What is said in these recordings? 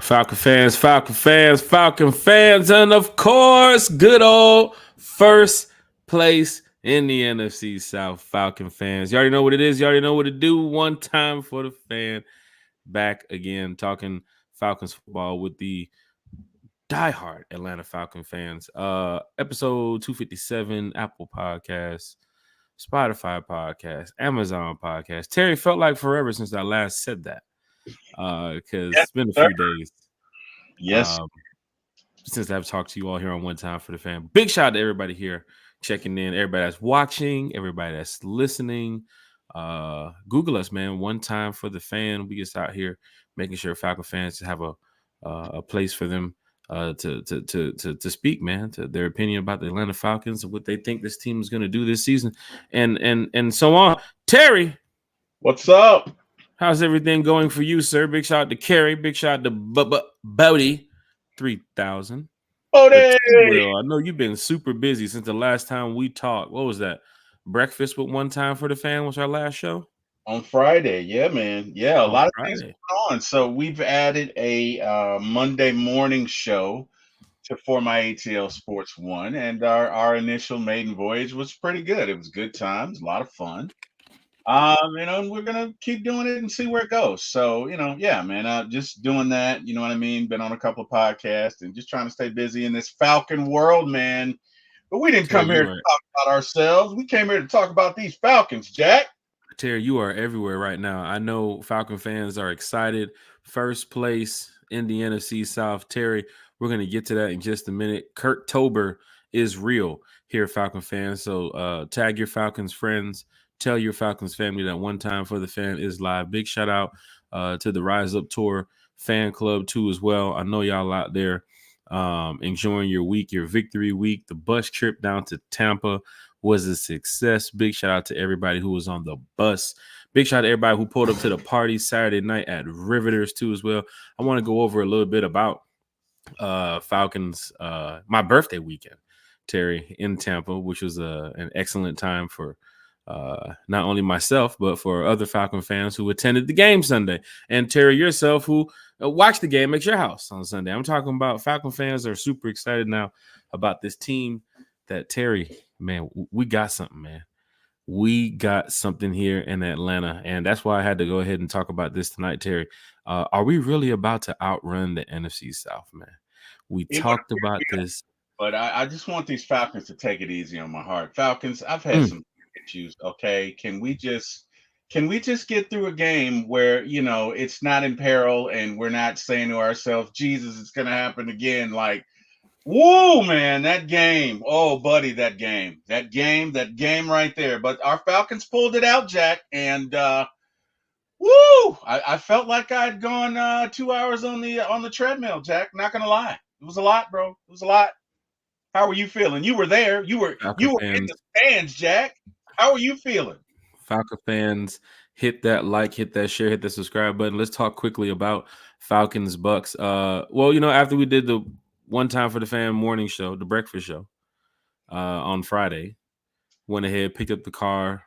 Falcon fans, and of course, good old first place in the NFC South, Falcon fans. You already know what it is. You already know what to do. One time for the fan. Back again, talking Falcons football with the diehard Atlanta Falcon fans. Episode 257, Apple Podcasts, Spotify Podcast, Amazon Podcast. Terry, felt like forever since I last said that. Because it's been a few days. Yes. Since I've talked to you all here on One Time for the Fan. Big shout out to everybody here checking in, everybody that's watching, everybody that's listening. Google us, man. One Time for the Fan. We just out here making sure Falcon fans have a place for them to speak, man, to their opinion about the Atlanta Falcons and what they think this team is going to do this season, and so on. Terry, what's up? How's everything going for you, sir? Big shout out to Kerry. Big shout out to Bodie 3000. Bodie! I know you've been super busy since the last time we talked. What was that? Breakfast with One Time for the Fan was our last show? On Friday. Yeah, man. Yeah, a lot of things going on. So we've added a Monday morning show for my ATL Sports One, and our initial maiden voyage was pretty good. It was good times, a lot of fun. And we're gonna keep doing it and see where it goes. So, yeah, man, just doing that, you know what I mean? Been on a couple of podcasts and just trying to stay busy in this Falcon world, man. But we didn't come here to talk about ourselves. We came here to talk about these Falcons, Jack. Terry, you are everywhere right now. I know Falcon fans are excited. First place in the NFC South. Terry, we're gonna get to that in just a minute. Kurttober is real here, Falcon fans. So tag your Falcons friends. Tell your Falcons family that One Time for the Fan is live. Big shout out to the Rise Up Tour fan club too as well. I know y'all out there enjoying your week, your victory week. The bus trip down to Tampa was a success. Big shout out to everybody who was on the bus. Big shout out to everybody who pulled up to the party Saturday night at Riveters too as well. I want to go over a little bit about Falcons, my birthday weekend, Terry, in Tampa, which was an excellent time for not only myself, but for other Falcon fans who attended the game Sunday. And Terry, yourself, who watched the game at your house on Sunday. I'm talking about Falcon fans are super excited now about this team that, Terry, man, we got something, man. We got something here in Atlanta, and that's why I had to go ahead and talk about this tonight, Terry. Are we really about to outrun the NFC South, man? We talked about this. But I just want these Falcons to take it easy on my heart. Falcons, I've had some issues. Okay, can we just get through a game where it's not in peril and we're not saying to ourselves, Jesus, it's gonna happen again? Like, whoa, man, that game. Oh, buddy, that game right there. But our Falcons pulled it out, Jack, and woo! I felt like I'd gone 2 hours on the treadmill, Jack. Not gonna lie, it was a lot, bro. It was a lot. How were you feeling? You were there. You were in the stands, Jack. How are you feeling? Falcon fans, hit that like, hit that share, hit the subscribe button. Let's talk quickly about Falcons Bucks. After we did the One Time for the Fan morning show, the breakfast show, on Friday, went ahead, picked up the car,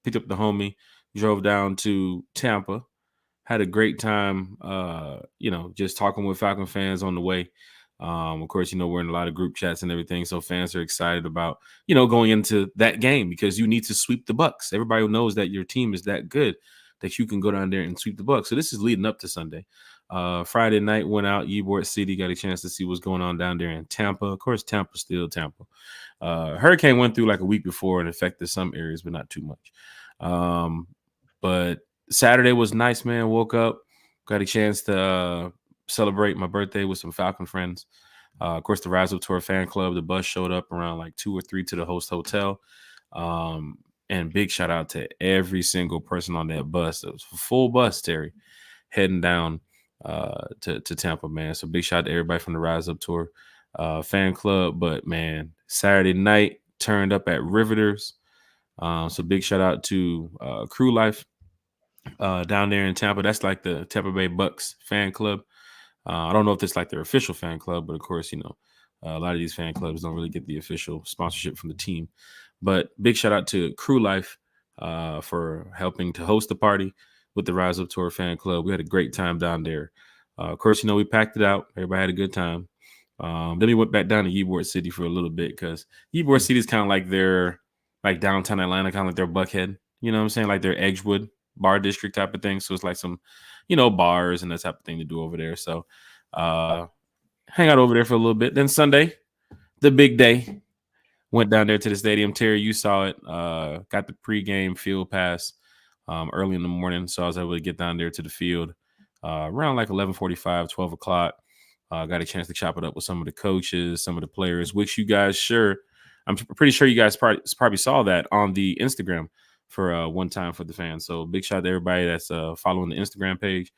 picked up the homie, drove down to Tampa, had a great time, just talking with Falcon fans on the way. Of course, we're in a lot of group chats and everything, so fans are excited about, going into that game because you need to sweep the Bucks. Everybody knows that your team is that good that you can go down there and sweep the Bucks. So this is leading up to Sunday. Friday night, went out, Ybor City, got a chance to see what's going on down there in Tampa. Of course, Tampa's still Tampa. Hurricane went through like a week before and affected some areas, but not too much. But Saturday was nice, man. Woke up, got a chance to celebrate my birthday with some Falcon friends. Of course, the Rise Up Tour fan club, the bus showed up around like 2 or 3 to the host hotel. And big shout out to every single person on that bus. It was a full bus, Terry, heading down to Tampa, man. So big shout out to everybody from the Rise Up Tour fan club. But, man, Saturday night turned up at Riveters. So big shout out to Crew Life down there in Tampa. That's like the Tampa Bay Bucks fan club. I don't know if it's like their official fan club, but of course, a lot of these fan clubs don't really get the official sponsorship from the team. But big shout out to Crew Life for helping to host the party with the Rise Up Tour fan club. We had a great time down there Of course, we packed it out. Everybody had a good time. Then we went back down to Ybor City for a little bit because Ybor City is kind of like their like downtown Atlanta, kind of like their Buckhead. You know what I'm saying? Like their Edgewood bar district type of thing. So it's like some, bars and that type of thing to do over there. So hang out over there for a little bit. Then Sunday, the big day, went down there to the stadium. Terry, you saw it. Got the pregame field pass early in the morning. So I was able to get down there to the field around like 11:45, 12 o'clock. Got a chance to chop it up with some of the coaches, some of the players, which you guys I'm pretty sure you guys probably saw that on the Instagram for one time for the fans. So big shout out to everybody that's following the Instagram page.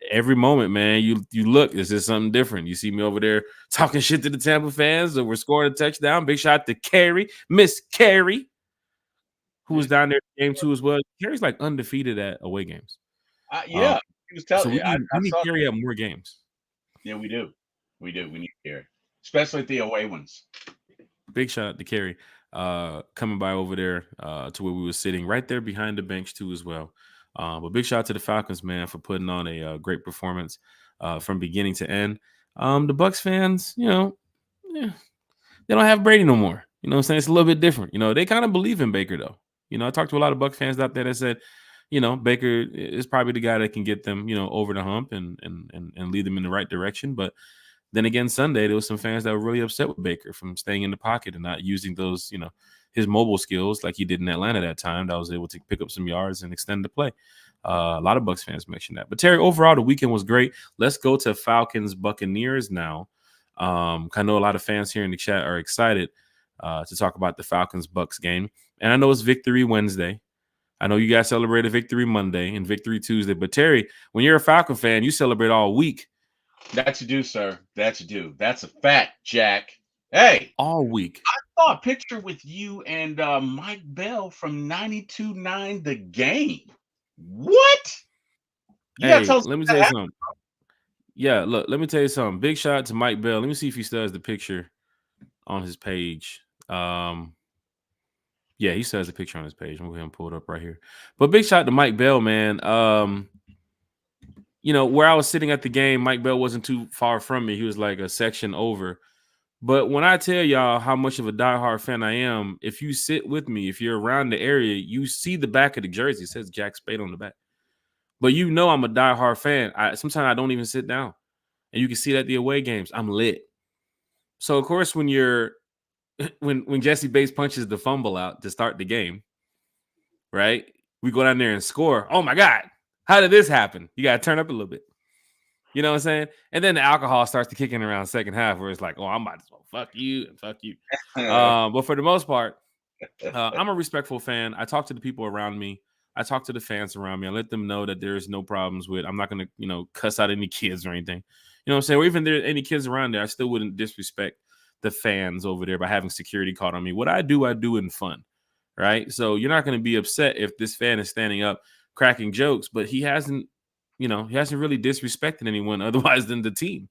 Every moment, man, you look, is this something different? You see me over there talking shit to the Tampa fans that we're scoring a touchdown. Big shout out to Carrie, Miss Carrie, who was down there game 2 as well. Carrie's like undefeated at away games. Yeah, he was telling So you. we need Carrie at more games. Yeah, we do. We need Carrie, especially at the away ones. Big shout out to Carrie coming by over there to where we were sitting right there behind the bench too as well. But big shout out to the Falcons, man, for putting on a great performance from beginning to end. The Bucs fans, they don't have Brady no more. You know what I'm saying? It's a little bit different. They kind of believe in Baker though. I talked to a lot of Bucs fans out there that said, Baker is probably the guy that can get them, over the hump and lead them in the right direction. But then again, Sunday, there was some fans that were really upset with Baker from staying in the pocket and not using those, his mobile skills like he did in Atlanta that time. That was able to pick up some yards and extend the play. A lot of Bucs fans mentioned that. But Terry, overall, the weekend was great. Let's go to Falcons Buccaneers now. I know a lot of fans here in the chat are excited to talk about the Falcons Bucs game. And I know it's Victory Wednesday. I know you guys celebrated Victory Monday and Victory Tuesday. But Terry, when you're a Falcon fan, you celebrate all week. That's you do, sir. That's you do. That's a fact, Jack. Hey, all week. I saw a picture with you and Mike Bell from 92.9 The Game. What? Let me tell you something. Yeah, look, let me tell you something. Big shout out to Mike Bell. Let me see if he still has the picture on his page. Yeah, he still has the picture on his page. I'm going to go ahead and pull it up right here. But big shout out to Mike Bell, man. Where I was sitting at the game, Mike Bell wasn't too far from me. He was like a section over. But when I tell y'all how much of a diehard fan I am, if you sit with me, if you're around the area, you see the back of the jersey. It says Jack Spade on the back. But I'm a diehard fan. Sometimes I don't even sit down. And you can see that at the away games. I'm lit. So, of course, when Jesse Bates punches the fumble out to start the game, right? We go down there and score. Oh, my God. How did this happen? You got to turn up a little bit. You know what I'm saying? And then the alcohol starts to kick in around the second half where it's like, oh, I might as well fuck you and fuck you. But for the most part, I'm a respectful fan. I talk to the people around me. I talk to the fans around me. I let them know that there's no problems with. I'm not going to, cuss out any kids or anything. You know what I'm saying? Or even if there are any kids around there, I still wouldn't disrespect the fans over there by having security called on me. What I do in fun, right? So you're not going to be upset if this fan is standing up cracking jokes, but he hasn't really disrespected anyone otherwise than the team.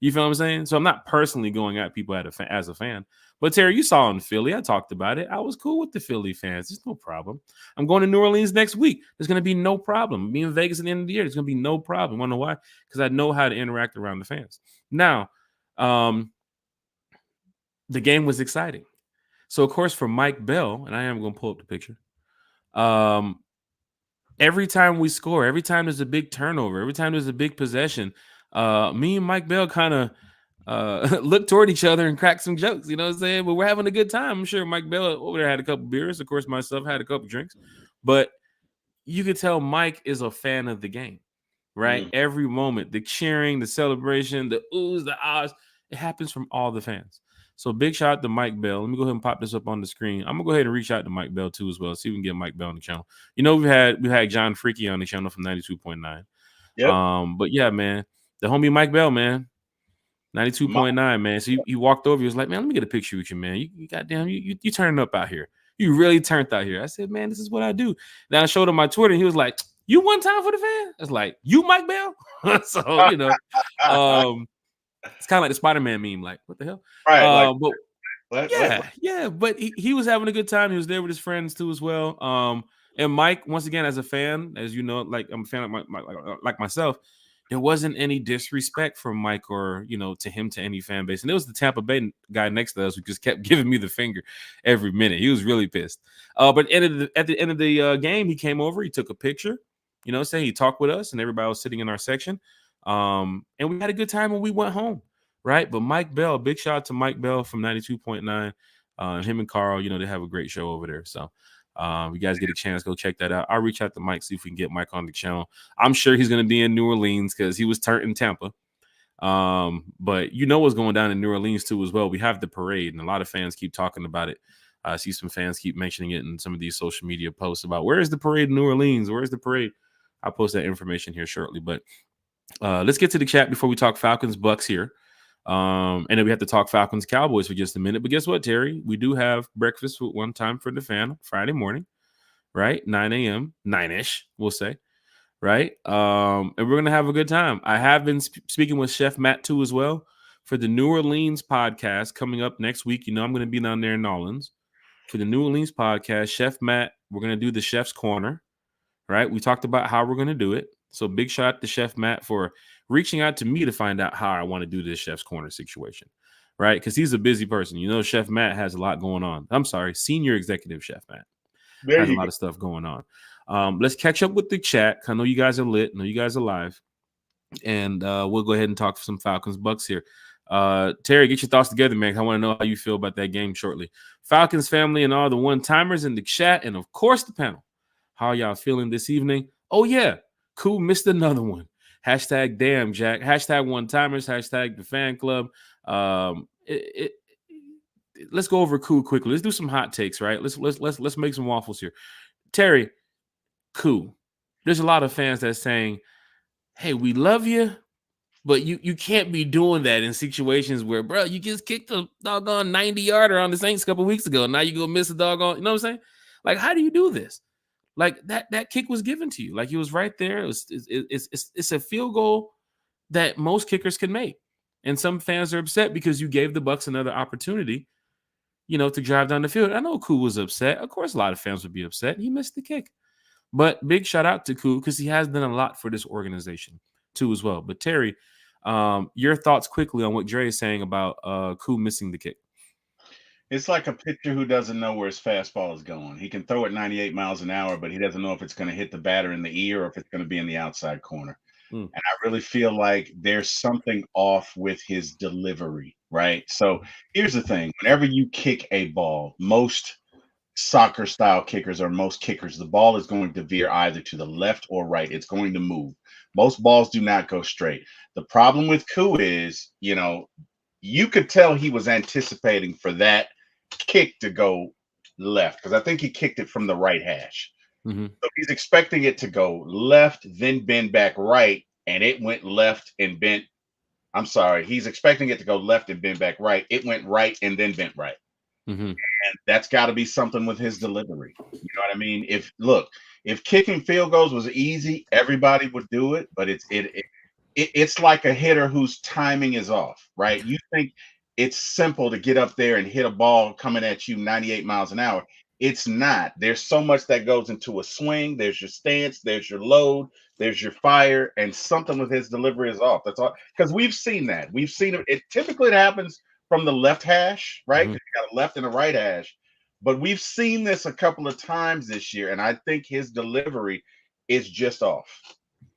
You feel what I'm saying? So I'm not personally going at people as a fan. But Terry, you saw in Philly, I talked about it. I was cool with the Philly fans. There's no problem. I'm going to New Orleans next week. There's going to be no problem. Me in Vegas at the end of the year, there's going to be no problem. Want to know why? Because I know how to interact around the fans. Now, the game was exciting. So, of course, for Mike Bell, and I am going to pull up the picture, every time we score, every time there's a big turnover, every time there's a big possession, me and Mike Bell kind of look toward each other and crack some jokes, you know what I'm saying? But we're having a good time. I'm sure Mike Bell over there had a couple beers. Of course, myself had a couple drinks. But you could tell Mike is a fan of the game, right? Every moment, the cheering, the celebration, the oohs, the ahs, it happens from all the fans. So big shout out to Mike Bell. Let me go ahead and pop this up on the screen. I'm gonna go ahead and reach out to Mike Bell too as well. See if we can get Mike Bell on the channel. We had John Freaky on the channel from 92.9. Yep. But yeah, man, the homie Mike Bell, man, 92.9, man. So he walked over. He was like, man, let me get a picture with you, man. You goddamn, you turning up out here. You really turned out here. I said, man, this is what I do. Then I showed him my Twitter, and he was like, you one time for the fan? I was like, you Mike Bell? So it's kind of like the Spider-Man meme, like, what the hell? Right. But he was having a good time. He was there with his friends too as well. And Mike, once again, as a fan, as you know, like I'm a fan like myself, there wasn't any disrespect from Mike or, to him, to any fan base. And it was the Tampa Bay guy next to us who just kept giving me the finger every minute. He was really pissed. But at the end of the game, he came over, he took a picture, saying he talked with us and everybody was sitting in our section. And we had a good time when we went home, right? But Mike Bell, big shout out to Mike Bell from 92.9. Him and Carl, they have a great show over there. So you guys get a chance, go check that out. I'll reach out to Mike, see if we can get Mike on the channel. I'm sure he's going to be in New Orleans because he was turned in Tampa. But what's going down in New Orleans too as well. We have the parade, and a lot of fans keep talking about it. I see some fans keep mentioning it in some of these social media posts about where is the parade in New Orleans? Where's the parade? I'll post that information here shortly. But let's get to the chat before we talk Falcons Bucks here. And then we have to talk Falcons Cowboys for just a minute. But guess what, Terry? We do have breakfast with One Time for the Fan Friday morning, right? 9 a.m., 9-ish, we'll say, right? And we're going to have a good time. I have been speaking with Chef Matt, too, as well, for the New Orleans podcast coming up next week. I'm going to be down there in New Orleans for the New Orleans podcast. Chef Matt, we're going to do the Chef's Corner, right? We talked about how we're going to do it. So big shout out to Chef Matt for reaching out to me to find out how I want to do this Chef's Corner situation, right? Because he's a busy person. Chef Matt has a lot going on. I'm sorry, Senior Executive Chef Matt has a lot of stuff going on. Let's catch up with the chat. I know you guys are lit. I know you guys are live. And we'll go ahead and talk some Falcons Bucks here. Terry, get your thoughts together, man. I want to know how you feel about that game shortly. Falcons family and all the one-timers in the chat, and of course the panel. How y'all feeling this evening? Oh, yeah. Cool, missed another one. Hashtag damn Jack. Hashtag one-timers. Hashtag the fan club. Let's go over Cool quickly. Let's do some hot takes, right? Let's make some waffles here. Terry, Cool. There's a lot of fans that's saying, hey, we love you, but you can't be doing that in situations where, bro, you just kicked a doggone 90-yarder on the Saints a couple weeks ago. Now you go miss a doggone, you know what I'm saying? Like, how do you do this? Like that kick was given to you. Like, it was right there. It's a field goal that most kickers can make. And some fans are upset because you gave the Bucs another opportunity, to drive down the field. I know Cool was upset. Of course, a lot of fans would be upset. He missed the kick. But big shout out to Cool because he has done a lot for this organization too as well. But Terry, your thoughts quickly on what Dre is saying about Cool missing the kick. It's like a pitcher who doesn't know where his fastball is going. He can throw it 98 miles an hour, but he doesn't know if it's going to hit the batter in the ear or if it's going to be in the outside corner. And I really feel like there's something off with his delivery, right? So here's the thing. Whenever you kick a ball, most soccer style kickers or most kickers, the ball is going to veer either to the left or right. It's going to move. Most balls do not go straight. The problem with Koo is, you could tell he was anticipating for that kick to go left because I think he kicked it from the right hash. So he's expecting it to go left, then bend back right, and it went left and bent. I'm sorry. He's expecting it to go left and bend back right. It went right and then bent right. And that's got to be something with his delivery. You know what I mean? If kicking field goals was easy, everybody would do it. But it's like a hitter whose timing is off, right? You think it's simple to get up there and hit a ball coming at you 98 miles an hour. It's not. There's so much that goes into a swing. There's your stance, there's your load, there's your fire, and something with his delivery is off. That's all. Because we've seen that. We've seen it. It typically happens from the left hash, right? You got a left and a right hash. But we've seen this a couple of times this year, and I think his delivery is just off.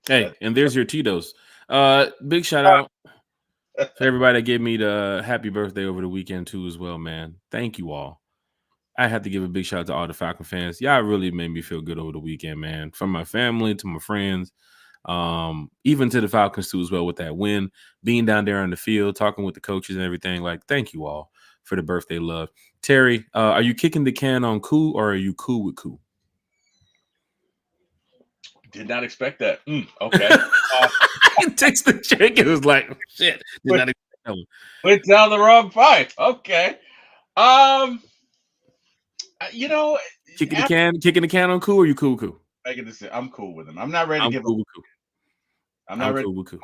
Hey, and there's your Tito's. Big shout out to everybody that gave me the happy birthday over the weekend too as well, man. Thank you all. I have to give a big shout out to all the Falcon fans. Y'all really made me feel good over the weekend, man. From my family to my friends, even to the Falcons too as well with that win, being down there on the field, talking with the coaches and everything. Like, thank you all for the birthday love. Terry, are you kicking the can on Cool or are you cool with Cool? Did not expect that. Okay. It takes the check. It was like, shit. Did not expect that one. Went down the wrong pipe. Okay. Kicking the can on Cool or you cool? I'm cool with him. I'm not ready to give cool with Cool. I'm not ready. Cool with Cool.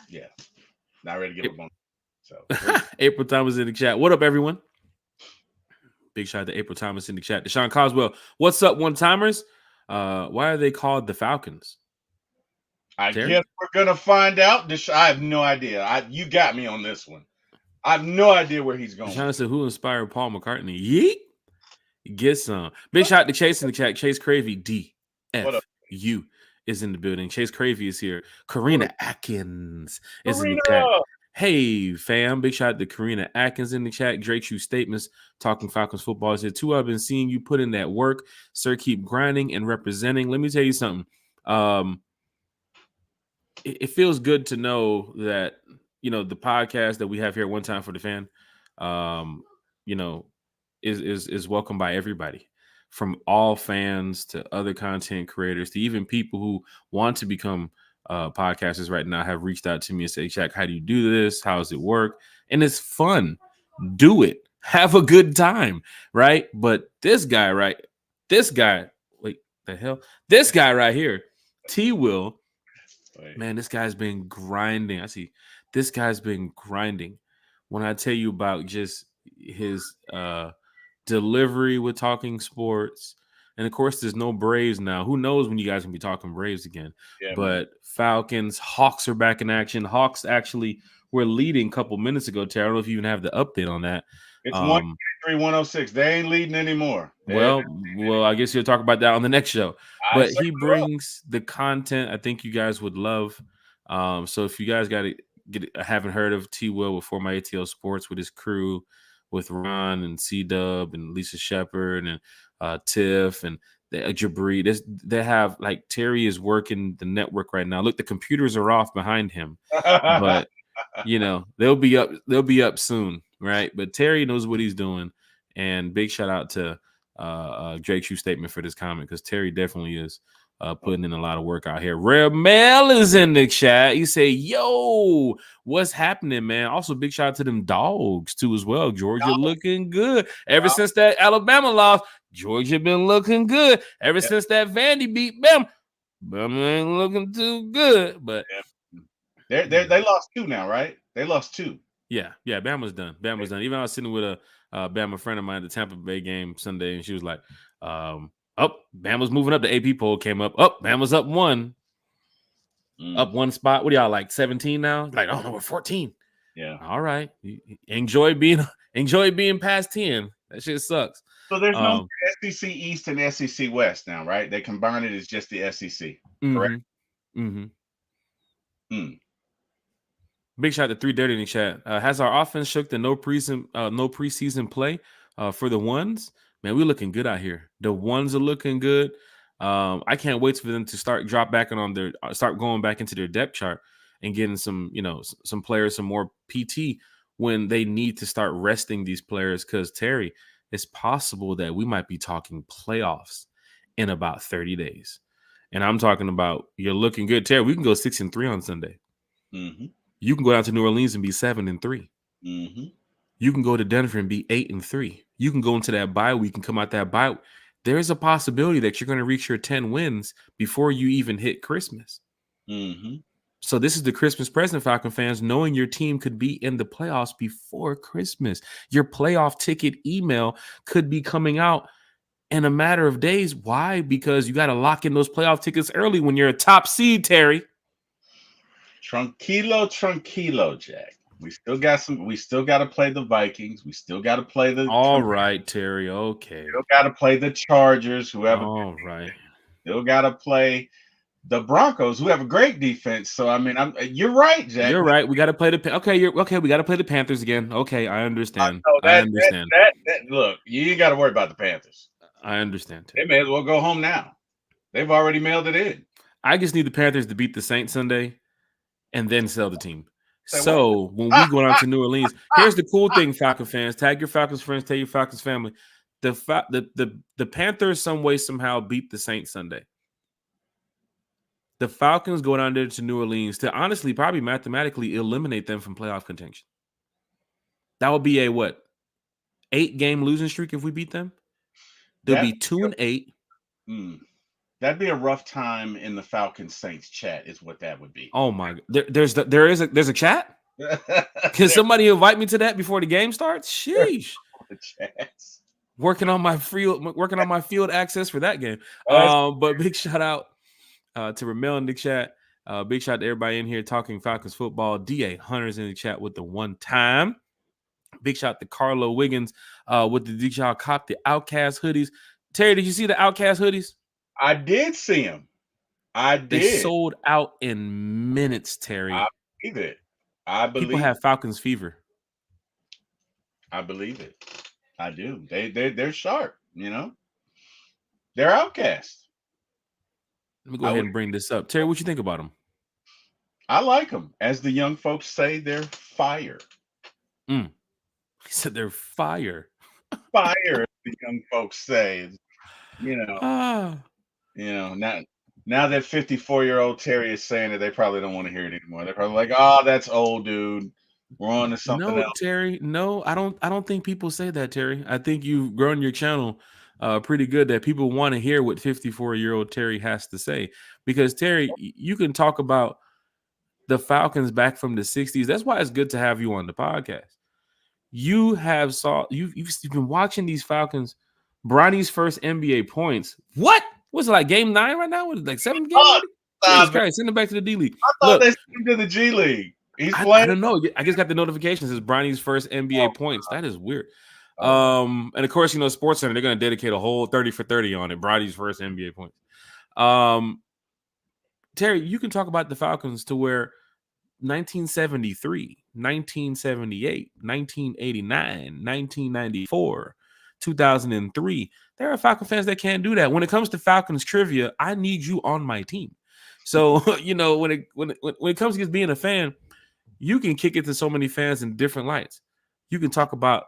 Yeah. Not ready to give up on. So April Thomas in the chat. What up, everyone? Big shout out to April Thomas in the chat. Deshaun Coswell. What's up, one-timers? Why are they called the Falcons? I Terry? guess we're gonna find out. I have no idea. You got me on this one. I have no idea where he's going. Deshaun said, "Who inspired Paul McCartney?" Yeet. Get some. Big shout out to Chase in the chat. Chase Cravey, What up? DFU is in the building. Chase Cravey is here. What Karina up? Atkins is in the chat. Karina! Hey, fam. Big shout out to Karina Atkins in the chat. Drake Shoe Statements, Talking Falcons Football. Said, two, I've been seeing you put in that work. Sir, keep grinding and representing. Let me tell you something. It feels good to know that, the podcast that we have here at One Time for the Fan, you know, is welcomed by everybody, from all fans to other content creators to even people who want to become podcasters right now have reached out to me and say, Shaq, how do you do this? How does it work? And it's fun. Do it. Have a good time, right? But this guy, wait, the hell? This guy right here, T Will, man, this guy's been grinding. I see this guy's been grinding. When I tell you about just his delivery with talking sports, and of course, there's no Braves now. Who knows when you guys can be talking Braves again? Yeah, But man. Falcons, Hawks are back in action. Hawks actually were leading a couple minutes ago, Terry. I don't know if you even have the update on that. It's 1-3-106. They ain't leading anymore. Well, I guess you'll talk about that on the next show. But he will. brings the content I think you guys would love. So if you guys haven't heard of T Will with For My ATL Sports with his crew, with Ron and C Dub and Lisa Shepard and Tiff and Jabri, they have, like, Terry is working the network right now. Look, the computers are off behind him, but they'll be up soon, right? But Terry knows what he's doing, and big shout out to Drake Shoe Statement for this comment, because Terry definitely is putting in a lot of work out here. Rare Mel is in the chat. You say, yo, what's happening, man? Also, big shout out to them dogs too as well. Georgia looking good. Ever since that Alabama loss, Georgia been looking good. Ever since that Vandy beat Bama, Bama ain't looking too good. But they lost 2 now, right? They lost 2. Yeah, Bama's done. Even I was sitting with a Bama friend of mine at the Tampa Bay game Sunday, and she was like, Bama's moving up. The AP poll came up. Bama's up 1. Up 1 spot. What are y'all, like 17 now? Like, oh no, we're 14. Yeah. All right. Enjoy being past 10. That shit sucks. So there's no SEC East and SEC West now, right? They combine it as just the SEC. Correct? Big shout out to 3 Dirty in the chat. Has our offense shook the no preseason play for the ones? Man, we're looking good out here. The ones are looking good. I can't wait for them to start going back into their depth chart and getting some players, some more PT when they need to start resting these players. Because Terry, it's possible that we might be talking playoffs in about 30 days. And I'm talking about, you're looking good, Terry. We can go 6-3 on Sunday. Mm-hmm. You can go down to New Orleans and be 7-3. Mm-hmm. You can go to Denver and be 8-3. You can go into that bye week and come out that bye. There's a possibility that you're going to reach your 10 wins before you even hit Christmas. Mm-hmm. So this is the Christmas present, Falcon fans, knowing your team could be in the playoffs before Christmas. Your playoff ticket email could be coming out in a matter of days. Why? Because you got to lock in those playoff tickets early when you're a top seed, Terry. Tranquilo, Jack. We still got to play the Vikings. We still got to play the. All right, Terry. Okay. Still got to play the Chargers, who have all right. Still got to play the Broncos, who have a great defense. So I mean, you're right, Jack. You're right. We got to play we got to play the Panthers again. Okay, I understand. I understand. Look, you ain't got to worry about the Panthers. I understand. They may as well go home now. They've already mailed it in. I just need the Panthers to beat the Saints Sunday and then sell the team. So when we go down to New Orleans, here's the cool thing, Falcon fans. Tag your Falcons friends, tag your Falcons family. The Panthers some way somehow beat the Saints Sunday. The Falcons go down there to New Orleans to honestly probably mathematically eliminate them from playoff contention. That would be a 8-game losing streak if we beat them. They'll be 2-8. That'd be a rough time in the Falcons Saints chat, is what that would be. Oh my! There's a chat. Can somebody invite me to that before the game starts? Sheesh. Working on my field access for that game. But big shout out to Ramel in the chat. Big shout out to everybody in here talking Falcons football. DA Hunter's in the chat with the one time. Big shout out to Carlo Wiggins with the Did y'all cop the Outcast hoodies. Terry, did you see the Outcast hoodies? I did see him. They sold out in minutes, Terry. I believe it. I believe people have Falcons fever. I believe it. I do. They're sharp, you know. They're outcasts. Let me go ahead and bring this up. Terry, what you think about them? I like them. As the young folks say, they're fire. He said they're fire. Fire, as the young folks say. You know, now that 54-year-old Terry is saying it, they probably don't want to hear it anymore. They're probably like, "Oh, that's old, dude. We're on to something else." Terry, no, I don't think people say that, Terry. I think you've grown your channel pretty good that people want to hear what 54-year-old Terry has to say. Because Terry, you can talk about the Falcons back from the 60s. That's why it's good to have you on the podcast. You've been watching these Falcons. Bronny's first NBA points. What? What's it like game 9 right now? What is it, like 7 games? Jesus Christ, send him back to the D League. I thought they sent him to the G League. He's playing. I don't know. I just got the notifications. It's Bronny's first NBA points. That is weird. And of course, Sports Center, they're going to dedicate a whole 30 for 30 on it. Bronny's first NBA points. Terry, you can talk about the Falcons to where 1973, 1978, 1989, 1994, 2003. There are Falcon fans that can't do that. When it comes to Falcons trivia, I need you on my team. So, when it comes to being a fan, you can kick it to so many fans in different lights. You can talk about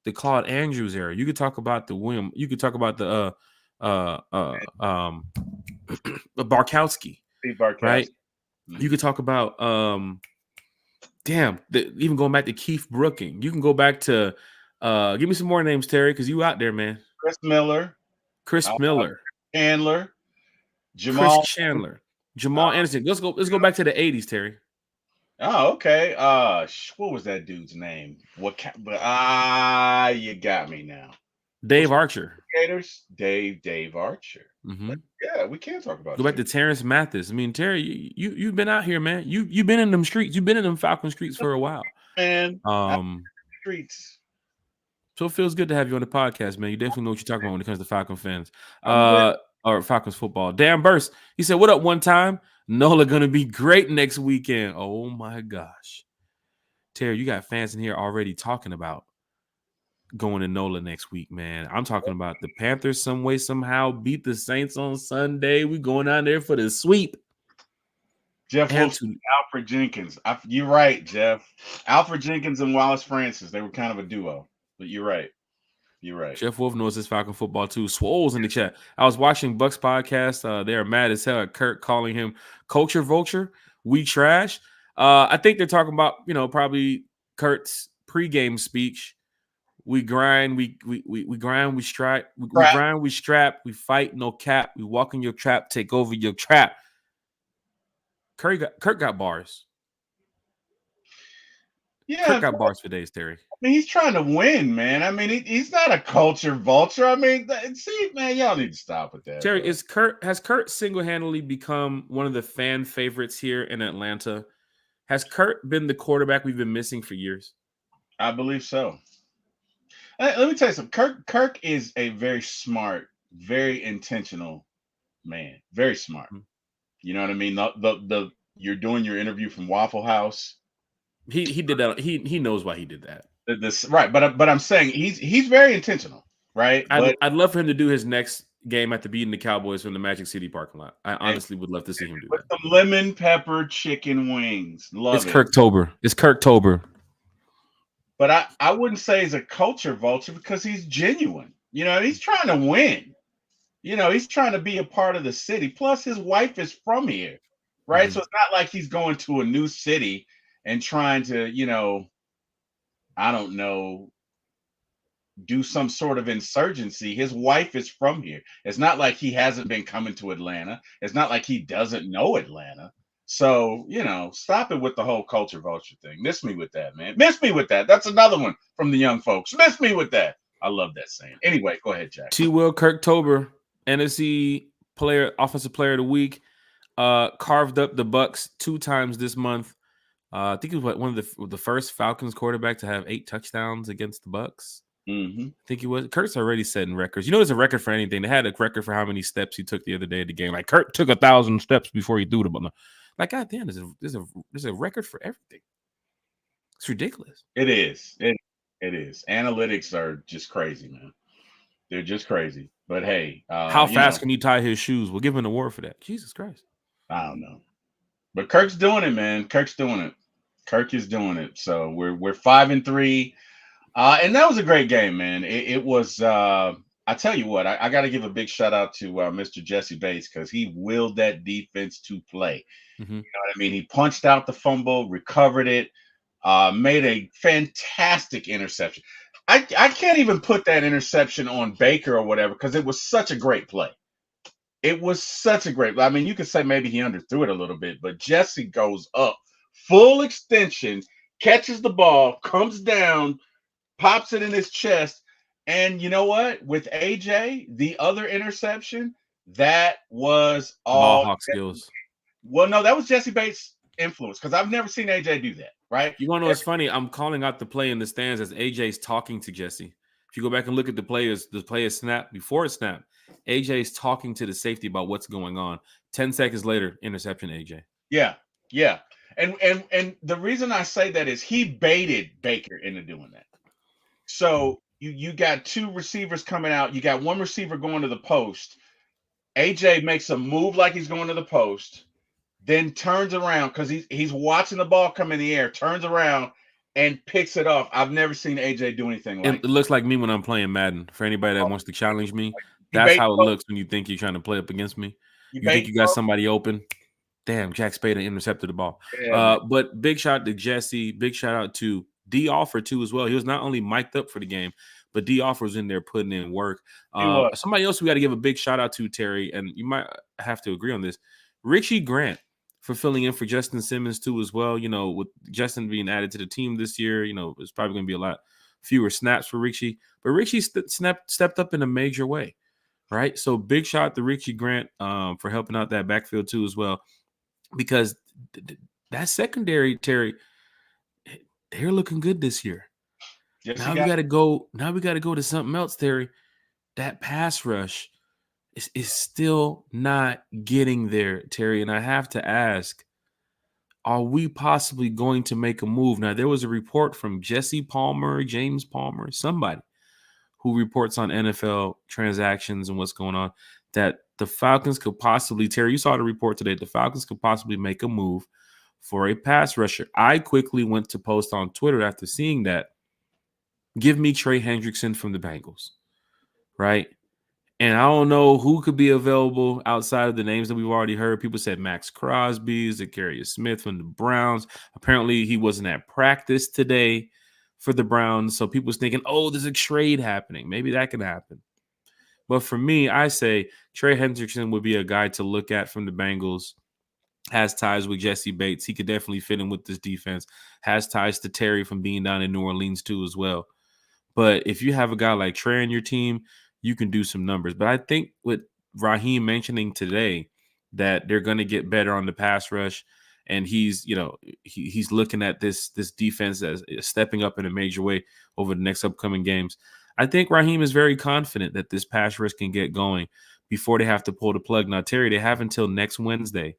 the Claude Andrews era. You could talk about the William. You could talk about the Barkowski. Steve Barkowski. Right? You could talk about even going back to Keith Brooking. You can go back to give me some more names, Terry, because you out there, man. Chris Miller, Chandler, Jamal Anderson. Let's go back to the 80s, Terry. Oh, okay. What was that dude's name? You got me now. Dave Archer. Dave Archer. Mm-hmm. Yeah, we can talk about. Go back to Terrence Mathis. I mean, Terry, you've been out here, man. You've been in them streets. You've been in them Falcon streets for a while, man. Streets. So it feels good to have you on the podcast, man. You definitely know what you're talking about when it comes to Falcon fans, or Falcons football. Dan Burst, he said, "What up? One time, NOLA gonna be great next weekend." Oh my gosh, Terry, you got fans in here already talking about going to NOLA next week, man. I'm talking about the Panthers some way, somehow beat the Saints on Sunday. We going down there for the sweep. Jeff Wilson, Alfred Jenkins. You're right, Jeff. Alfred Jenkins and Wallace Francis. They were kind of a duo, but you're right. Jeff Wolf knows his Falcon football too. Swole's in the chat. I was watching Buck's podcast. They're mad as hell at Kurt calling him culture vulture. We trash. I think they're talking about, probably Kurt's pregame speech. We grind, we grind, we strike, we grind, we strap, we fight, no cap, we walk in your trap, take over your trap. Kurt got bars. Yeah, Kurt got bars for days, Terry. I mean, he's trying to win, man. I mean, he's not a culture vulture. I mean, see, man, y'all need to stop with that. Terry, has Kurt single-handedly become one of the fan favorites here in Atlanta? Has Kurt been the quarterback we've been missing for years? I believe so. Let me tell you something. Kirk is a very smart, very intentional man. Very smart. You know what I mean? You're doing your interview from Waffle House. He did that. He knows why he did that. Right, but I'm saying he's very intentional, right? I'd love for him to do his next game after beating the Cowboys from the Magic City parking lot. I honestly would love to see him do that. With the lemon pepper chicken wings. Love it. It's Kirktober. But I wouldn't say he's a culture vulture because he's genuine. He's trying to win. He's trying to be a part of the city. Plus, his wife is from here, right? Mm-hmm. So it's not like he's going to a new city and trying to, I don't know, do some sort of insurgency. His wife is from here. It's not like he hasn't been coming to Atlanta. It's not like he doesn't know Atlanta. So, stop it with the whole culture vulture thing. Miss me with that, man. Miss me with that. That's another one from the young folks. Miss me with that. I love that saying. Anyway, go ahead, Jack. T. Will Kirktober, NFC offensive player of the week. Carved up the Bucks 2 times this month. I think it was one of the first Falcons quarterback to have 8 touchdowns against the Bucks. Mm-hmm. I think he was. Kurt's already setting records. You know, there's a record for anything. They had a record for how many steps he took the other day at the game. Like Kurt took 1,000 steps before he threw the ball. Like, God damn, there's a record for everything. It's ridiculous. It is. It is. Analytics are just crazy, man. They're just crazy. But hey, how fast can you tie his shoes? We'll give him an award for that. Jesus Christ. I don't know. But Kirk's doing it, man. Kirk's doing it. Kirk is doing it. So we're 5-3. And that was a great game, man. It was I tell you what, I got to give a big shout out to Mr. Jesse Bates because he willed that defense to play. Mm-hmm. You know what I mean? He punched out the fumble, recovered it, made a fantastic interception. I can't even put that interception on Baker or whatever because it was such a great play. It was such a great. I mean, you could say maybe he underthrew it a little bit, but Jesse goes up, full extension, catches the ball, comes down, pops it in his chest, and you know what? With AJ, the other interception, that was all ball hawk skills. Well, no, that was Jesse Bates' influence because I've never seen AJ do that. Right? You want to know what's funny? I'm calling out the play in the stands as AJ's talking to Jesse. If you go back and look at the players snap before it snapped. AJ's talking to the safety about what's going on. 10 seconds later, interception, AJ. Yeah. And the reason I say that is he baited Baker into doing that. So you got 2 receivers coming out. You got 1 receiver going to the post. AJ makes a move like he's going to the post, then turns around because he's watching the ball come in the air, turns around and picks it off. I've never seen AJ do anything like it. It looks like me when I'm playing Madden. For anybody that wants to challenge me, that's how it looks when you think you're trying to play up against me. You think you got somebody open. Damn, Jack Spader intercepted the ball. Yeah, but big shout out to Jesse. Big shout out to D. Offer, too, as well. He was not only mic'd up for the game, but D. Offer was in there putting in work. Somebody else we got to give a big shout out to, Terry, and you might have to agree on this. Richie Grant for filling in for Justin Simmons, too, as well. You know, with Justin being added to the team this year, you know, it's probably going to be a lot fewer snaps for Richie. But Richie stepped up in a major way, right? So big shout out to Richie Grant for helping out that backfield, too, as well. Because that secondary, Terry, they're looking good this year. Yes, now we got to go. Now we got to go to something else, Terry. That pass rush is still not getting there, Terry. And I have to ask, are we possibly going to make a move? Now, there was a report from Jesse Palmer, James Palmer, somebody who reports on NFL transactions and what's going on, that the Falcons could possibly, Terry, you saw the report today, the Falcons could possibly make a move for a pass rusher. I quickly went to post on Twitter after seeing that, give me Trey Hendrickson from the Bengals, right? And I don't know who could be available outside of the names that we've already heard. People said Max Crosby, Zacharias Smith from the Browns. Apparently he wasn't at practice today for the Browns. So people was thinking, oh, there's a trade happening. Maybe that can happen. But for me, I say Trey Hendrickson would be a guy to look at from the Bengals. Has ties with Jesse Bates. He could definitely fit in with this defense. Has ties to Terry from being down in New Orleans too as well. But if you have a guy like Trey on your team, you can do some numbers. But I think with Raheem mentioning today that they're going to get better on the pass rush, and he's looking at this defense as stepping up in a major way over the next upcoming games. I think Raheem is very confident that this pass rush can get going before they have to pull the plug. Now, Terry, they have until next Wednesday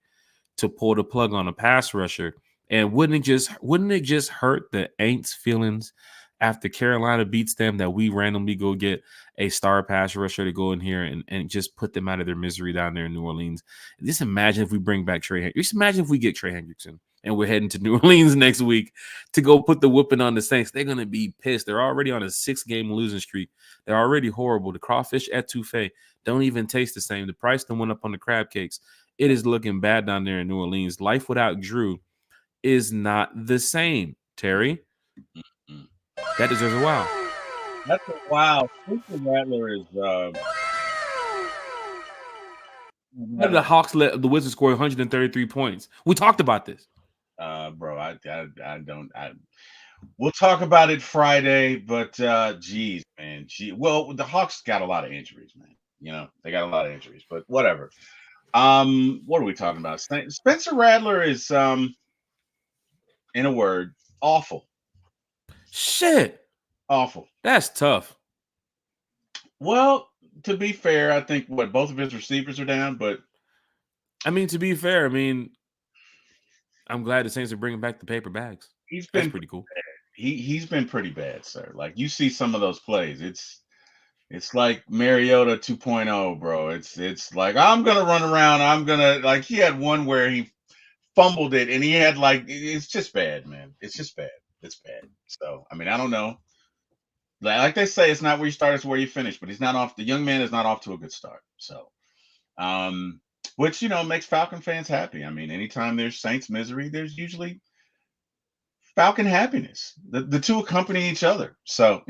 to pull the plug on a pass rusher. And wouldn't it just hurt the Aints' feelings after Carolina beats them that we randomly go get a star pass rusher to go in here and just put them out of their misery down there in New Orleans? Just imagine if we bring back Trey Hendrickson. Just imagine if we get Trey Hendrickson and we're heading to New Orleans next week to go put the whooping on the Saints. They're going to be pissed. They're already on a 6-game losing streak. They're already horrible. The crawfish etouffee don't even taste the same. The price that went up on the crab cakes. It is looking bad down there in New Orleans. Life without Drew is not the same, Terry. Mm-hmm. That deserves a wow. That's a wow. Spencer Rattler is the Hawks let the Wizards score 133 points. We talked about this. Bro, I don't. We'll talk about it Friday, but geez, man. Well, the Hawks got a lot of injuries, man. You know, they got a lot of injuries, but whatever. What are we talking about? Spencer Rattler is in a word, awful. Shit, Awful. that's tough. Well, to be fair, I think both of his receivers are down, but I mean, to be fair, I mean, I'm glad the Saints are bringing back the paper bags. he's That's been pretty cool. he's been pretty bad, sir. Like you see some of those plays, it's like Mariota 2.0, bro. It's like I'm gonna run around. I'm gonna like he had one where he fumbled it and he had like it's just bad, man. It's just bad. It's bad. So I mean, I don't know. Like they say, it's not where you start, it's where you finish. But he's not off. The young man is not off to a good start. So, um, which makes Falcon fans happy. I mean, anytime there's Saints misery, there's usually Falcon happiness. The two accompany each other. So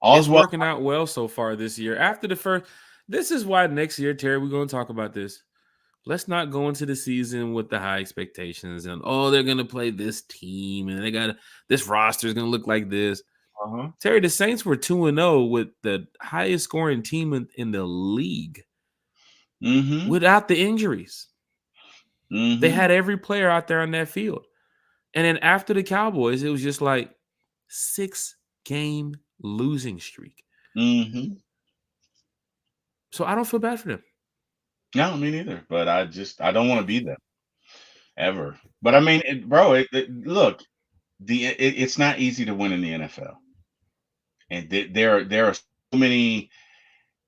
all's It's well. working out well so far this year. After the first, this is why next year, Terry, we're going to talk about this. Let's not go into the season with the high expectations and they're going to play this team and they got this roster is going to look like this. Uh-huh. Terry, the Saints were 2-0 with the highest scoring team in the league without the injuries. They had every player out there on that field. And then after the Cowboys, it was just like 6-game losing streak. So I don't feel bad for them. No, me neither. But I don't want to be them ever. But I mean, look, it's not easy to win in the NFL, and there are so many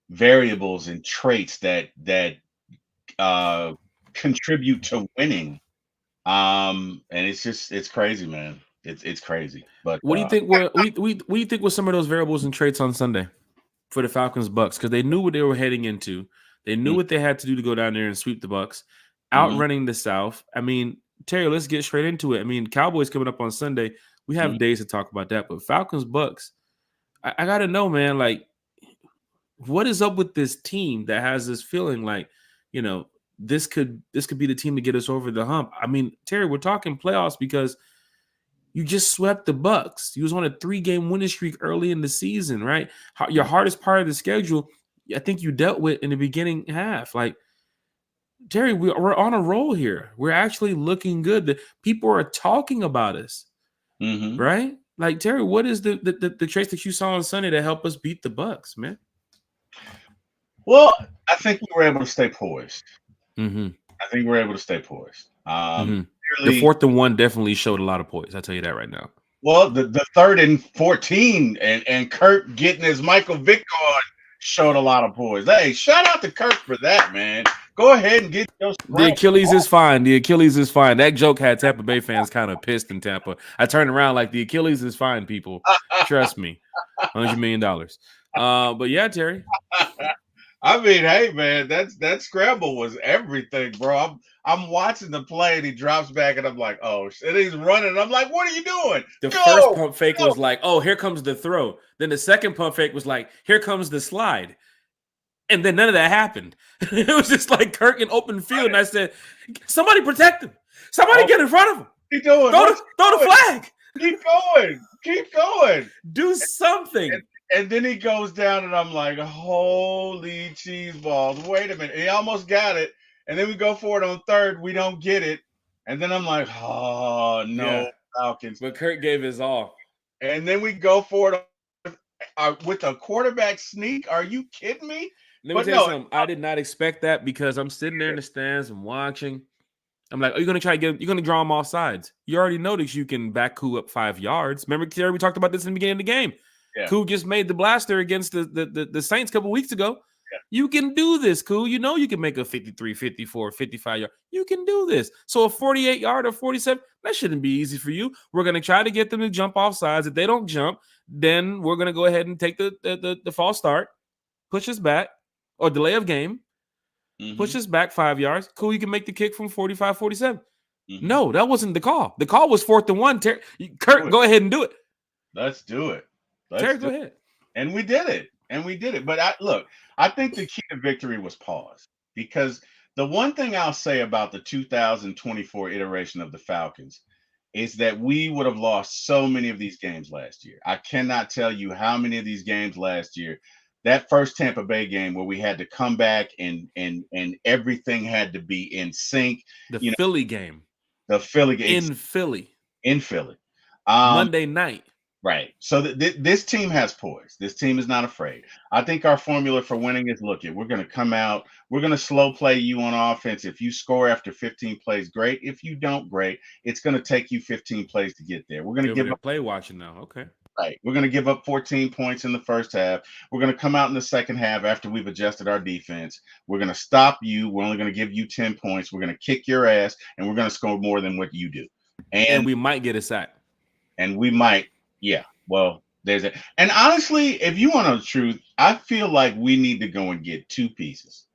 variables and traits that contribute to winning. And it's crazy, man. It's crazy. But what do you think? What do you think was some of those variables and traits on Sunday for the Falcons Bucks? Because they knew what they were heading into. They knew what they had to do to go down there and sweep the Bucks, outrunning the South. I mean, Terry, let's get straight into it. I mean, Cowboys coming up on Sunday. We have days to talk about that, but Falcons Bucks. I got to know, man. Like, what is up with this team that has this feeling like, this could be the team to get us over the hump? I mean, Terry, we're talking playoffs because you just swept the Bucks. You was on a 3-game winning streak early in the season, right? Your hardest part of the schedule, I think you dealt with in the beginning half. Like, Terry, we're on a roll here. We're actually looking good. The people are talking about us, right? Like, Terry, what is the traits that you saw on Sunday that help us beat the Bucks, man? Well, I think we were able to stay poised. I think we're able to stay poised. The 4th and 1 definitely showed a lot of poise. I'll tell you that right now. Well, the 3rd and 14 and Kurt getting his Michael Vick on showed a lot of poise. Hey, shout out to Kurt for that, man. Go ahead and get your The Achilles is fine. The Achilles is fine. That joke had Tampa Bay fans kind of pissed in Tampa. I turned around like the Achilles is fine, people. Trust me. $100 million. But yeah, Terry. I mean, hey man, that scramble was everything, bro. I'm watching the play and he drops back and I'm like, oh, and he's running. And I'm like, what are you doing? The first pump fake was like, oh, here comes the throw. Then the second pump fake was like, here comes the slide. And then none of that happened. It was just like Kirk in open field. And I said, somebody protect him. Somebody get in front of him. Keep going. Throw the flag. Keep going. Keep going. Do something. And then he goes down, and I'm like, holy cheese balls. Wait a minute. He almost got it. And then we go for it on 3rd. We don't get it. And then I'm like, oh, no, Falcons. But Kurt gave his all. And then we go for it with a quarterback sneak. Are you kidding me? Let me tell you something. I did not expect that because I'm sitting there in the stands and watching. I'm like, are you going to you're going to draw them off sides? You already noticed you can back Koo up 5 yards. Remember, Terry, we talked about this in the beginning of the game. Yeah. Koo just made the blaster against the Saints a couple weeks ago. Yeah. You can do this, Koo. You know you can make a 53, 54, 55 yard. You can do this. So a 48 yard or 47, that shouldn't be easy for you. We're going to try to get them to jump off sides. If they don't jump, then we're going to go ahead and take the false start, push us back, or delay of game, push us back 5 yards. Cool, you can make the kick from 45, 47. No, that wasn't the call. The call was 4th and 1. Kurt, go ahead and do it. Let's do it. Terry, go ahead. And we did it. But I think the key to victory was pause. Because the one thing I'll say about the 2024 iteration of the Falcons is that we would have lost so many of these games last year. I cannot tell you how many of these games last year that first Tampa Bay game where we had to come back and everything had to be in sync. The You know, Philly game the Philly in Philly, in Philly. Um, Monday night. right. So this team has poise. This team is not afraid. I think our formula for winning is look it. We're going to come out. We're going to slow play you on offense. If you score after 15 plays, great. If you don't, great. It's going to take you 15 plays to get there. We're going to give up. Play watching now. Okay. Right. We're going to give up 14 points in the first half. We're going to come out in the second half after we've adjusted our defense. We're going to stop you. We're only going to give you 10 points. We're going to kick your ass, and we're going to score more than what you do. And we might get a sack. And we might, yeah. Well, there's it. And honestly, if you want the truth, I feel like we need to go and get two pieces.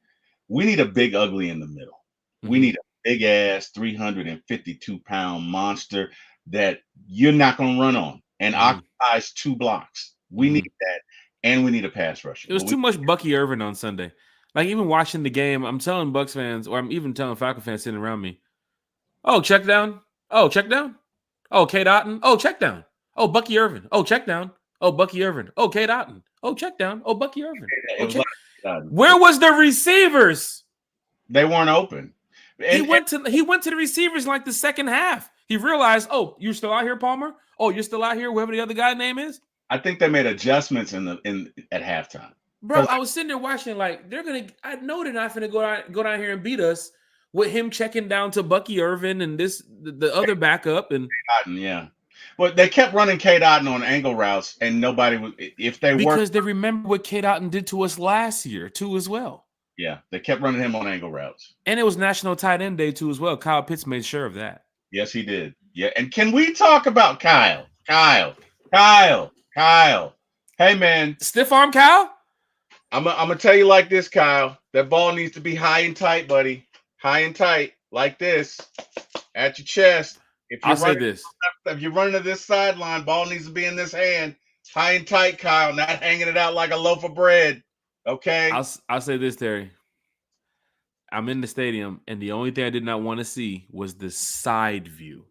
We need a big ugly in the middle. Mm-hmm. We need a big ass 352-pound monster that you're not going to run on and occupies 2 blocks. We need that, and we need a pass rusher. It was too much Bucky Irvin on Sunday. Like, even watching the game, I'm telling Bucs fans, or I'm even telling Falcon fans sitting around me, oh, check down. Oh, check down. Oh, K. Dotton. Oh, check down. Oh, Bucky Irvin. Oh, check down. Oh, Bucky Irvin. Oh, K. Dotton. Oh, check down. Oh, Bucky Irvin. Where was the receivers? They weren't open. He went to the receivers in like the second half. He realized, oh, you're still out here, Palmer? Oh, you're still out here, whoever the other guy's name is? I think they made adjustments at halftime. Bro, I was sitting there watching, like, I know they're not going to go down here and beat us with him checking down to Bucky Irvin and the other backup. And yeah. Well, they kept running K. Dotton on angle routes, and nobody was. Because they remember what K. Dotton did to us last year too, as well. Yeah, they kept running him on angle routes, and it was National Tight End Day too, as well. Kyle Pitts made sure of that. Yes, he did. Yeah, and can we talk about Kyle? Hey, man, stiff arm Kyle. I'm gonna tell you like this, Kyle. That ball needs to be high and tight, buddy. High and tight, like this, at your chest. I'll say this. If you're running to this sideline, ball needs to be in this hand. High and tight, Kyle, not hanging it out like a loaf of bread. Okay? I'll say this, Terry. I'm in the stadium, and the only thing I did not want to see was the side view.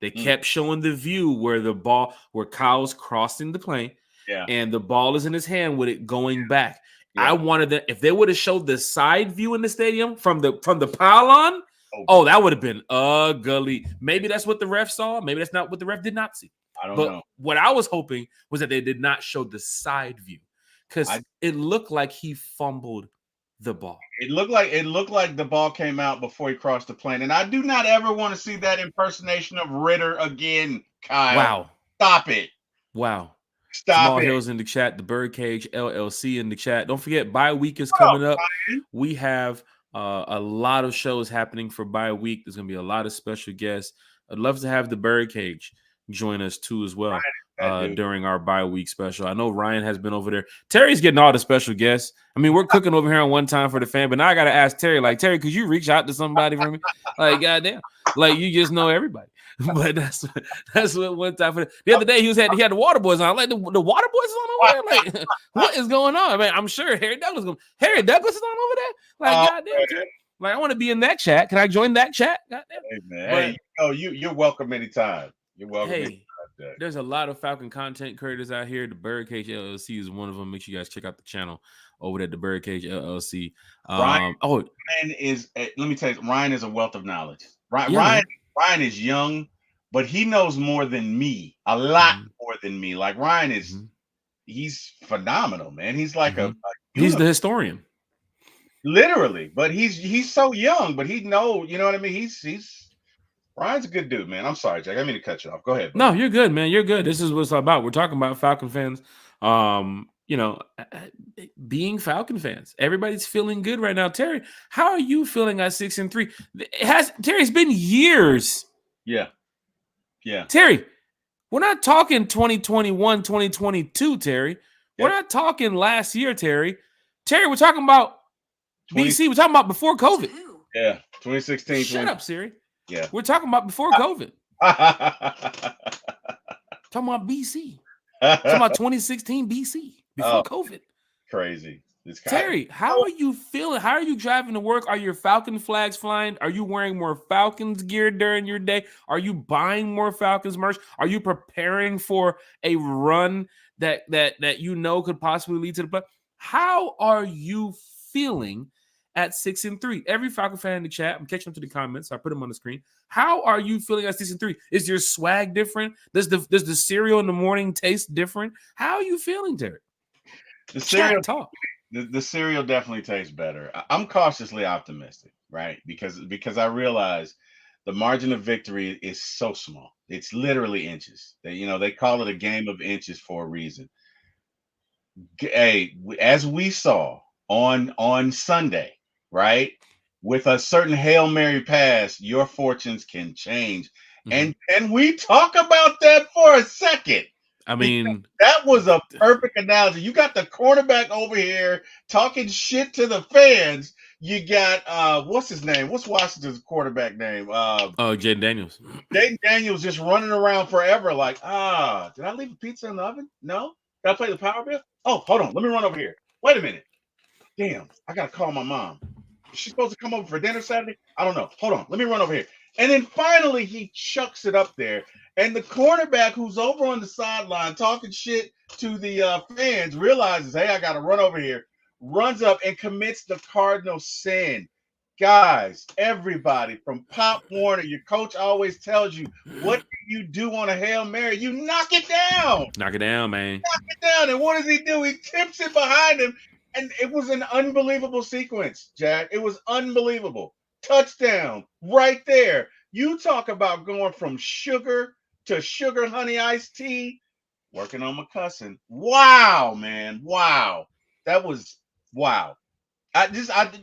They kept showing the view where Kyle's crossing the plane, and the ball is in his hand with it going back. Yeah. I wanted that. If they would have showed the side view in the stadium from the pylon, that would have been ugly. Maybe that's what the ref saw. Maybe that's not what the ref did not see. I don't know. What I was hoping was that they did not show the side view, because it looked like he fumbled the ball. It looked like the ball came out before he crossed the plane. And I do not ever want to see that impersonation of Ritter again, Kyle. Wow. Stop it. Wow. Stop Small it. Hills in the chat, the Birdcage LLC in the chat. Don't forget, bye week is coming up. Ryan. We have a lot of shows happening for bye week. There's going to be a lot of special guests. I'd love to have the Birdcage join us too as well during our bye week special. I know Ryan has been over there. Terry's getting all the special guests. I mean, we're cooking over here on One Time for the Fan, but now I got to ask Terry, like, Terry, could you reach out to somebody for me? Like, goddamn, like you just know everybody. But that's what One Time for the other day he had the Water Boys on. Like the Water Boys is on over there. Like, what is going on? I mean, I'm sure Harry Douglas is on over there. Like, goddamn, Terry. Like, I want to be in that chat. Can I join that chat? Goddamn. Hey, man. You're welcome anytime. You're welcome. Hey, there's a lot of Falcon content creators out here. The Birdcage LLC is one of them. Make sure you guys check out the channel over at the Birdcage LLC. Ryan is. Let me tell you, Ryan is a wealth of knowledge. Ryan is young, but he knows more than me. A lot more than me. Like Ryan is. He's phenomenal, man. He's like he's the historian. Literally, but he's so young, but he knows. You know what I mean? He's. Ryan's a good dude, man. I'm sorry, Jack. I didn't mean to cut you off. Go ahead. No, you're good, man. You're good. This is what it's all about. We're talking about Falcon fans. Being Falcon fans. Everybody's feeling good right now. Terry, how are you feeling at 6-3? Terry's been years. Yeah. Terry, we're not talking 2021, 2022, Terry. We're not talking last year, Terry. Terry, we're talking about BC. We're talking about before COVID. Yeah, 2016. Shut up, Siri. Yeah. We're talking about before COVID. Talking about BC. Talking about 2016 BC, before COVID. Crazy. Terry, how are you feeling? How are you driving to work? Are your Falcon flags flying? Are you wearing more Falcons gear during your day? Are you buying more Falcons merch? Are you preparing for a run that you know could possibly lead to the play? How are you feeling at 6-3? Every Falcon fan in the chat, I'm catching up to the comments. So I put them on the screen. How are you feeling at 6-3? Is your swag different? Does the cereal in the morning taste different? How are you feeling, Derek? The cereal talk. The cereal definitely tastes better. I'm cautiously optimistic, right? Because I realize the margin of victory is so small. It's literally inches. They call it a game of inches for a reason. Hey, as we saw on Sunday, right? With a certain Hail Mary pass, your fortunes can change. And can we talk about that for a second? I mean, that was a perfect analogy. You got the cornerback over here talking shit to the fans. You got what's his name? What's Washington's quarterback name? Jaden Daniels. Jaden Daniels just running around forever like, did I leave a pizza in the oven? No? Did I play the power bill? Oh, hold on. Let me run over here. Wait a minute. Damn, I gotta call my mom. Is she supposed to come over for dinner Saturday? I don't know. Hold on. Let me run over here. And then finally he chucks it up there. And the cornerback who's over on the sideline talking shit to the fans realizes, hey, I got to run over here, runs up and commits the cardinal sin. Guys, everybody from Pop Warner, your coach always tells you, what do you do on a Hail Mary? You knock it down. Knock it down, man. Knock it down. And what does he do? He tips it behind him. And it was an unbelievable sequence, Jack. It was unbelievable. Touchdown right there. You talk about going from sugar to sugar honey iced tea, working on my cussing. Wow, man. Wow. That was wow.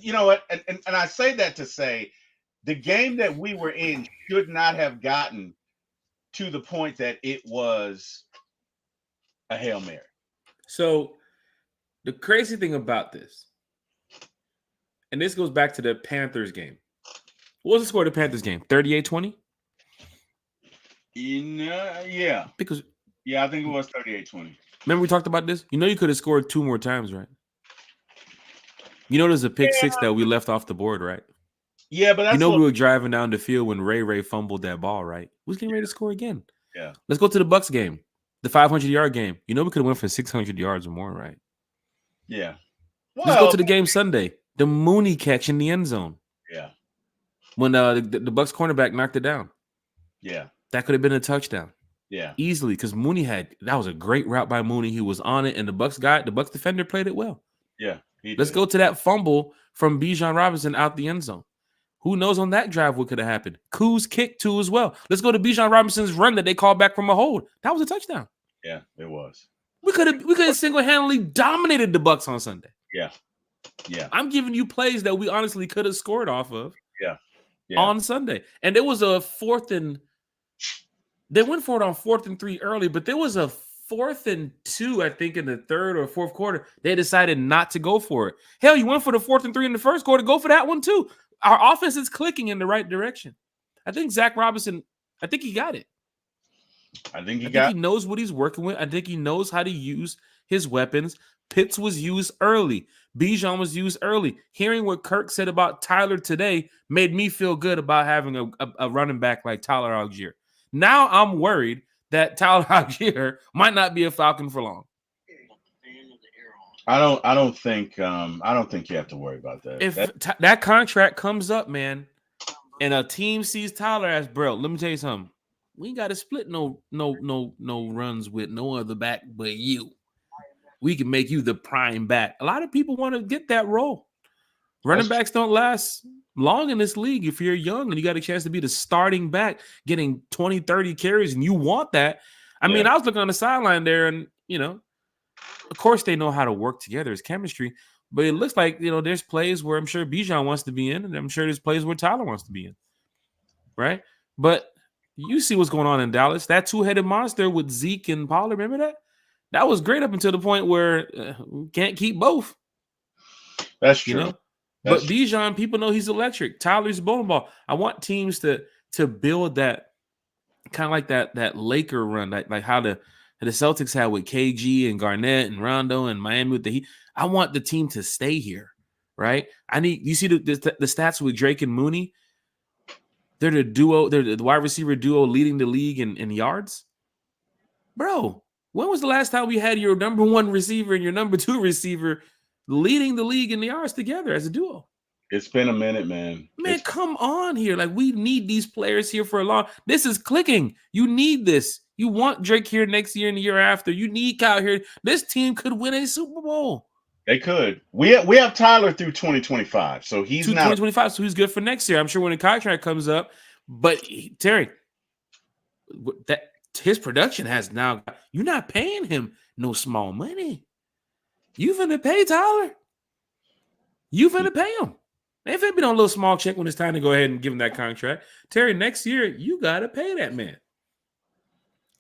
You know what? And I say that to say the game that we were in should not have gotten to the point that it was a Hail Mary. So the crazy thing about this, and this goes back to the Panthers game. What was the score of the Panthers game? 38-20? Yeah. Because I think it was 38-20. Remember we talked about this? You know you could have scored 2 more times, right? You know there's a pick six that we left off the board, right? Yeah, but that's we were driving down the field when Ray fumbled that ball, right? We was getting ready to score again. Yeah. Let's go to the Bucs game, the 500-yard game. You know we could have went for 600 yards or more, right? Yeah. Well, let's go to the game Sunday. The Mooney catch in the end zone. Yeah. When the Bucs cornerback knocked it down. Yeah. That could have been a touchdown. Yeah. Easily, because Mooney that was a great route by Mooney. He was on it, and the Bucs defender played it well. Yeah. Let's go to that fumble from Bijan Robinson out the end zone. Who knows on that drive what could have happened? Koo's kick too as well. Let's go to Bijan Robinson's run that they called back from a hold. That was a touchdown. Yeah, it was. We could have single-handedly dominated the Bucs on Sunday. Yeah. Yeah. I'm giving you plays that we honestly could have scored off of. Yeah. On Sunday. And there was a they went for it on 4th and 3 early, but there was a 4th and 2, I think, in the 3rd or 4th quarter. They decided not to go for it. Hell, you went for the 4th and 3 in the 1st quarter. Go for that one too. Our offense is clicking in the right direction. I think Zach Robinson, I think he got it. I think he knows what he's working with. I think he knows how to use his weapons. Pitts was used early. Bijan was used early. Hearing what Kirk said about Tyler today made me feel good about having a running back like Tyler Algier. Now I'm worried that Tyler Algier might not be a Falcon for long. I don't think you have to worry about that. If that contract comes up, man, and a team sees Tyler as, bro, let me tell you something. We ain't got to split no runs with no other back but you. We can make you the prime back. A lot of people want to get that role. Running backs don't last long in this league if you're young and you got a chance to be the starting back, getting 20, 30 carries, and you want that. I mean, I was looking on the sideline there, and, of course they know how to work together. It's chemistry. But it looks like, there's plays where I'm sure Bijan wants to be in, and I'm sure there's plays where Tyler wants to be in. Right? But you see what's going on in Dallas. That two-headed monster with Zeke and Pollard, remember that? That was great up until the point where we can't keep both. That's true. But Bijan, people know he's electric. Tyler's bowling ball. I want teams to build that kind of like that Laker run, like how the Celtics had with KG and Garnett and Rondo and Miami with the Heat. I want the team to stay here, right? You see the stats with Drake and Mooney. They're the duo. They're the wide receiver duo leading the league in yards. Bro, when was the last time we had your number one receiver and your number two receiver leading the league in the yards together as a duo. It's been a minute, man. Man, come on here. Like, we need these players here for a long. This is clicking. You need this. You want Drake here next year and the year after. You need Kyle here. This team could win a Super Bowl. They could. We have Tyler through 2025, so he's not 2025, so he's good for next year. I'm sure when the contract comes up. But Terry, that his production has now. You're not paying him no small money. You finna pay Tyler. You finna pay him. If it been on a little small check when it's time to go ahead and give him that contract, Terry, next year you gotta pay that man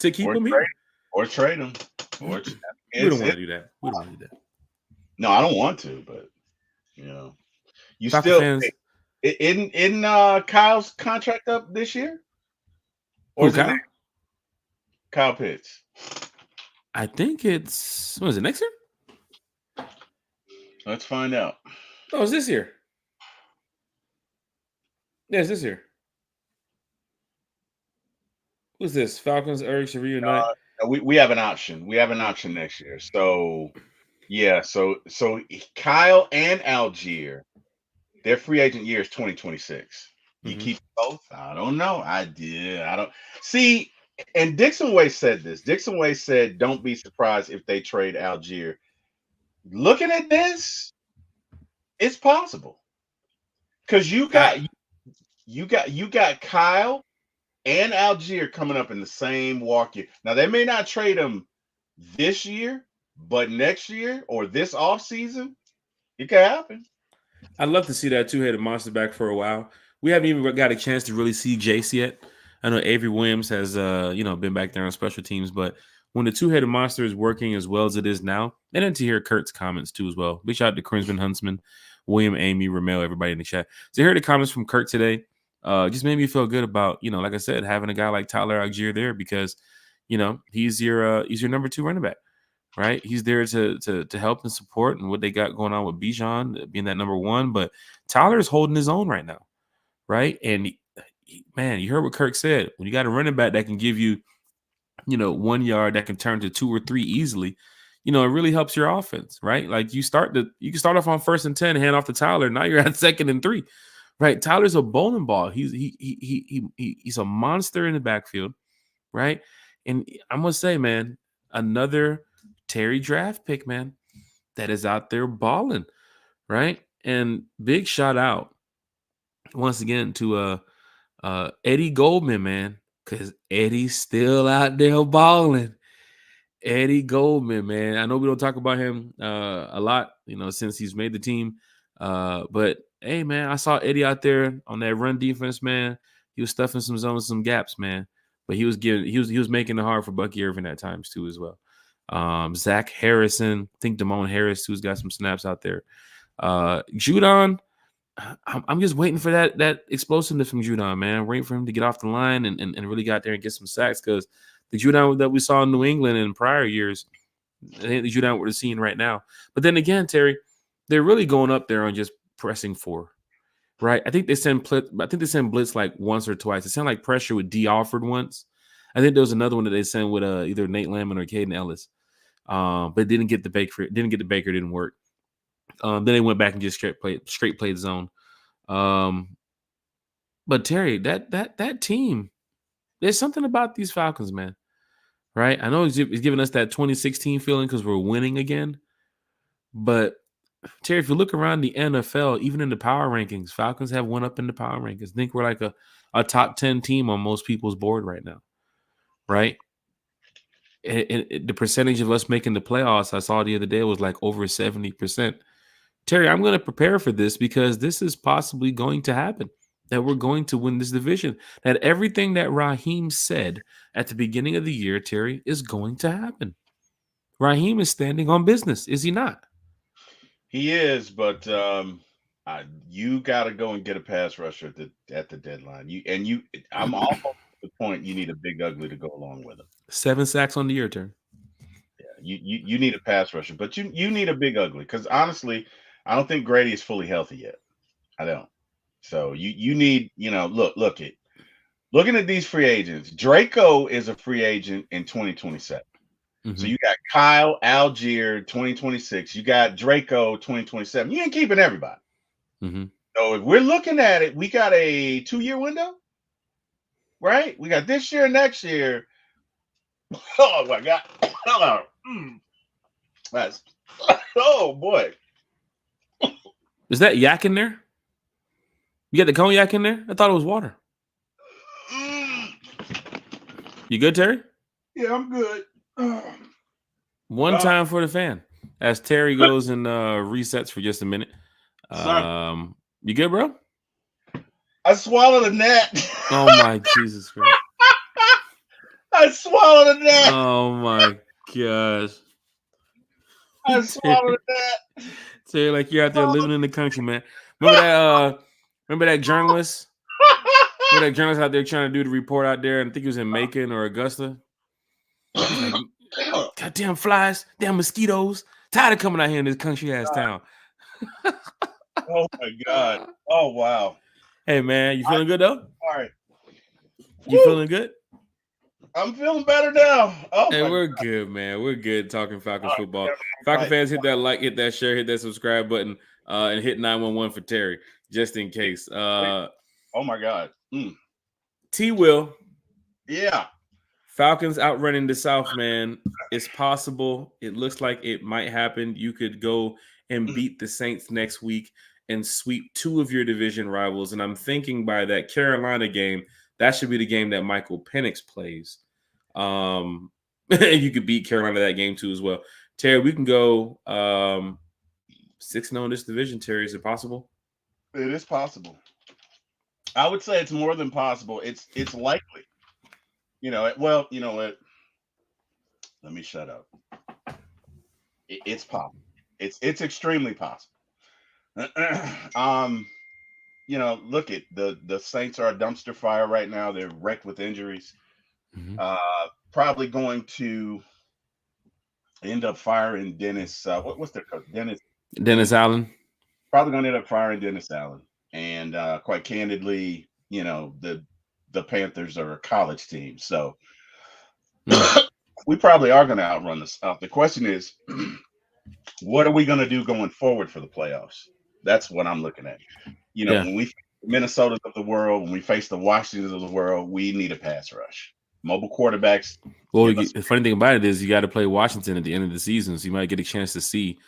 to keep him here or trade him. We don't want to do that. We don't want to do that. No, I don't want to, but you Falcon still fans, in Kyle's contract up this year, or is it Kyle Pitts? I think it's what is it next year? Let's find out. Oh, it's this year. Yeah, it's this year. Who's this? Falcons urge to reunite. We have an option. We have an option next year. So yeah, so Kyle and Algier, their free agent year is 2026. You keep both? I don't know. I don't see. And Dixon Way said this. Dixon Way said, "Don't be surprised if they trade Algier." Looking at this, it's possible because you got Kyle and Algier coming up in the same walk year. Now they may not trade him this year, but next year or this offseason, it could happen. I'd love to see that two-headed monster back for a while. We haven't even got a chance to really see Jace yet. I know Avery Williams has been back there on special teams, but when the two-headed monster is working as well as it is now, and then to hear Kurt's comments too as well. Big shout out to Crinsman Huntsman, William, Amy, Ramel, everybody in the chat. To hear the comments from Kurt today, just made me feel good about, like I said, having a guy like Tyler Algier there because, he's your number 2 running back, right? He's there to help and support and what they got going on with Bijan being that number 1. But Tyler is holding his own right now, right? And man, you heard what Kirk said. When you got a running back that can give you, 1 yard that can turn to 2 or 3 easily, it really helps your offense, right? Like you can start off on 1st and 10, hand off to Tyler. Now you're at 2nd and 3, right? Tyler's a bowling ball. He's a monster in the backfield, right? And I'm gonna say, man, another Terry draft pick, man, that is out there balling, right? And big shout out once again to Eddie Goldman, man, because Eddie's still out there balling. Eddie Goldman, man. I know we don't talk about him a lot, since he's made the team. But hey, man, I saw Eddie out there on that run defense, man. He was stuffing some zones, some gaps, man. But he was making it hard for Bucky Irvin at times too, as well. Zach Harrison, I think Damone Harris, who's got some snaps out there. Judon, I'm just waiting for that explosiveness from Judon, man. Waiting for him to get off the line and really get out there and get some sacks because the Judon that we saw in New England in prior years, I think the Judon we're seeing right now. But then again, Terry, they're really going up there on just pressing 4, right? I think they send blitz like once or twice. It sounded like pressure with D Alford once. I think there was another one that they sent with either Nate Lamont or Caden Ellis, but it didn't get the Baker. Didn't work. Then they went back and just straight played zone. But Terry, that team, there's something about these Falcons, man. Right? I know he's giving us that 2016 feeling because we're winning again. But Terry, if you look around the NFL, even in the power rankings, Falcons have one up in the power rankings. I think we're like a top 10 team on most people's board right now. Right? And the percentage of us making the playoffs I saw the other day was like over 70%. Terry, I'm going to prepare for this because this is possibly going to happen, that we're going to win this division, that everything that Raheem said at the beginning of the year, Terry, is going to happen. Raheem is standing on business, is he not? He is, but you got to go and get a pass rusher at the deadline. I'm almost at the point you need a big ugly to go along with him. 7 sacks on the year, Terry. Yeah, you need a pass rusher, but you need a big ugly because honestly, I don't think Grady is fully healthy yet. I don't. So you need, looking at these free agents. Draco is a free agent in 2027. So you got Kyle Algier 2026. You got Draco 2027. You ain't keeping everybody. So if we're looking at it, we got a 2-year window, right? We got this year and next year. Oh my God. That's, oh boy. Is that yak in there? You got the cognac in there? I thought it was water. You good, Terry? Yeah, I'm good. One time for the fan. As Terry goes and resets for just a minute. You good, bro? I swallowed a gnat. Oh my Jesus Christ. I swallowed a gnat. Oh my gosh. I swallowed a gnat. Terry, like you're out there living in the country, man. Remember that journalist? Remember that journalist out there trying to do the report out there? And I think he was in Macon or Augusta. Like, goddamn flies, damn mosquitoes. Tired of coming out here in this country ass town. Oh my God. Oh wow. Hey man, you feeling good though? All right. You feeling good? I'm feeling better now. Oh, hey, we're good, man. We're good talking Falcons football. Falcon fans, hit that like, hit that share, hit that subscribe button, and hit 911 for Terry, just in case. Oh my God. T Will. Yeah. Falcons outrunning the South, man. It's possible. It looks like it might happen. You could go and beat the Saints next week and sweep 2 of your division rivals. And I'm thinking by that Carolina game, that should be the game that Michael Penix plays. You could beat Carolina that game too as well. Terry, we can go 6-0 in this division. Terry, is it possible? It is possible. I would say it's more than possible. It's likely. You know what? Let me shut up. It's possible. It's extremely possible. Look at the Saints are a dumpster fire right now. They're wrecked with injuries. Probably going to end up firing Dennis. What's their coach? Dennis Allen. Probably going to end up firing Dennis Allen. And quite candidly, the Panthers are a college team, so we probably are going to outrun the South. The question is, what are we going to do going forward for the playoffs? That's what I'm looking at. When we face the Minnesotas of the world, when we face the Washingtons of the world, we need a pass rush. Mobile quarterbacks. Well, the funny thing about it is you got to play Washington at the end of the season, so you might get a chance to see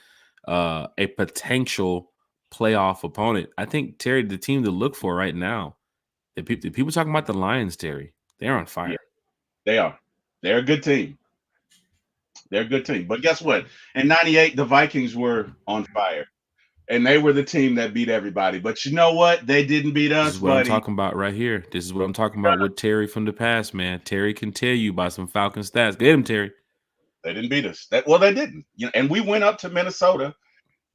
a potential playoff opponent. I think, Terry, the team to look for right now, the people talking about the Lions, Terry, they're on fire. Yeah, they are. They're a good team. But guess what? In '98, the Vikings were on fire. And they were the team that beat everybody. But you know what? They didn't beat us, This is what I'm talking about right here. This is what I'm talking about with Terry from the past, man. Terry can tell you about some Falcon stats. Get him, Terry. They didn't beat us. They didn't. And we went up to Minnesota,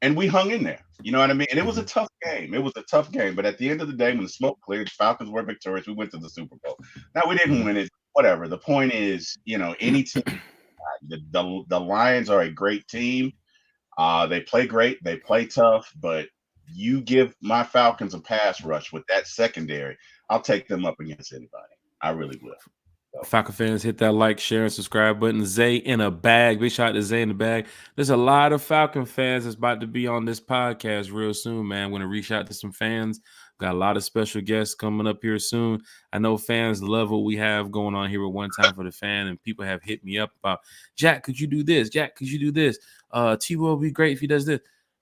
and we hung in there. You know what I mean? And it was a tough game. But at the end of the day, when the smoke cleared, the Falcons were victorious. We went to the Super Bowl. Now, we didn't win it. Whatever. The point is, any team, the Lions are a great team. They play great. They play tough. But you give my Falcons a pass rush with that secondary, I'll take them up against anybody. I really will. So. Falcon fans, hit that like, share, and subscribe button. Zay in a bag. Big shout out to Zay in the bag. There's a lot of Falcon fans that's about to be on this podcast real soon, man. I'm going to reach out to some fans. Got a lot of special guests coming up here soon. I know fans love what we have going on here with One Time for the Fan, and people have hit me up about, Jack, could you do this? Jack, could you do this? T-Will would be great if he does this.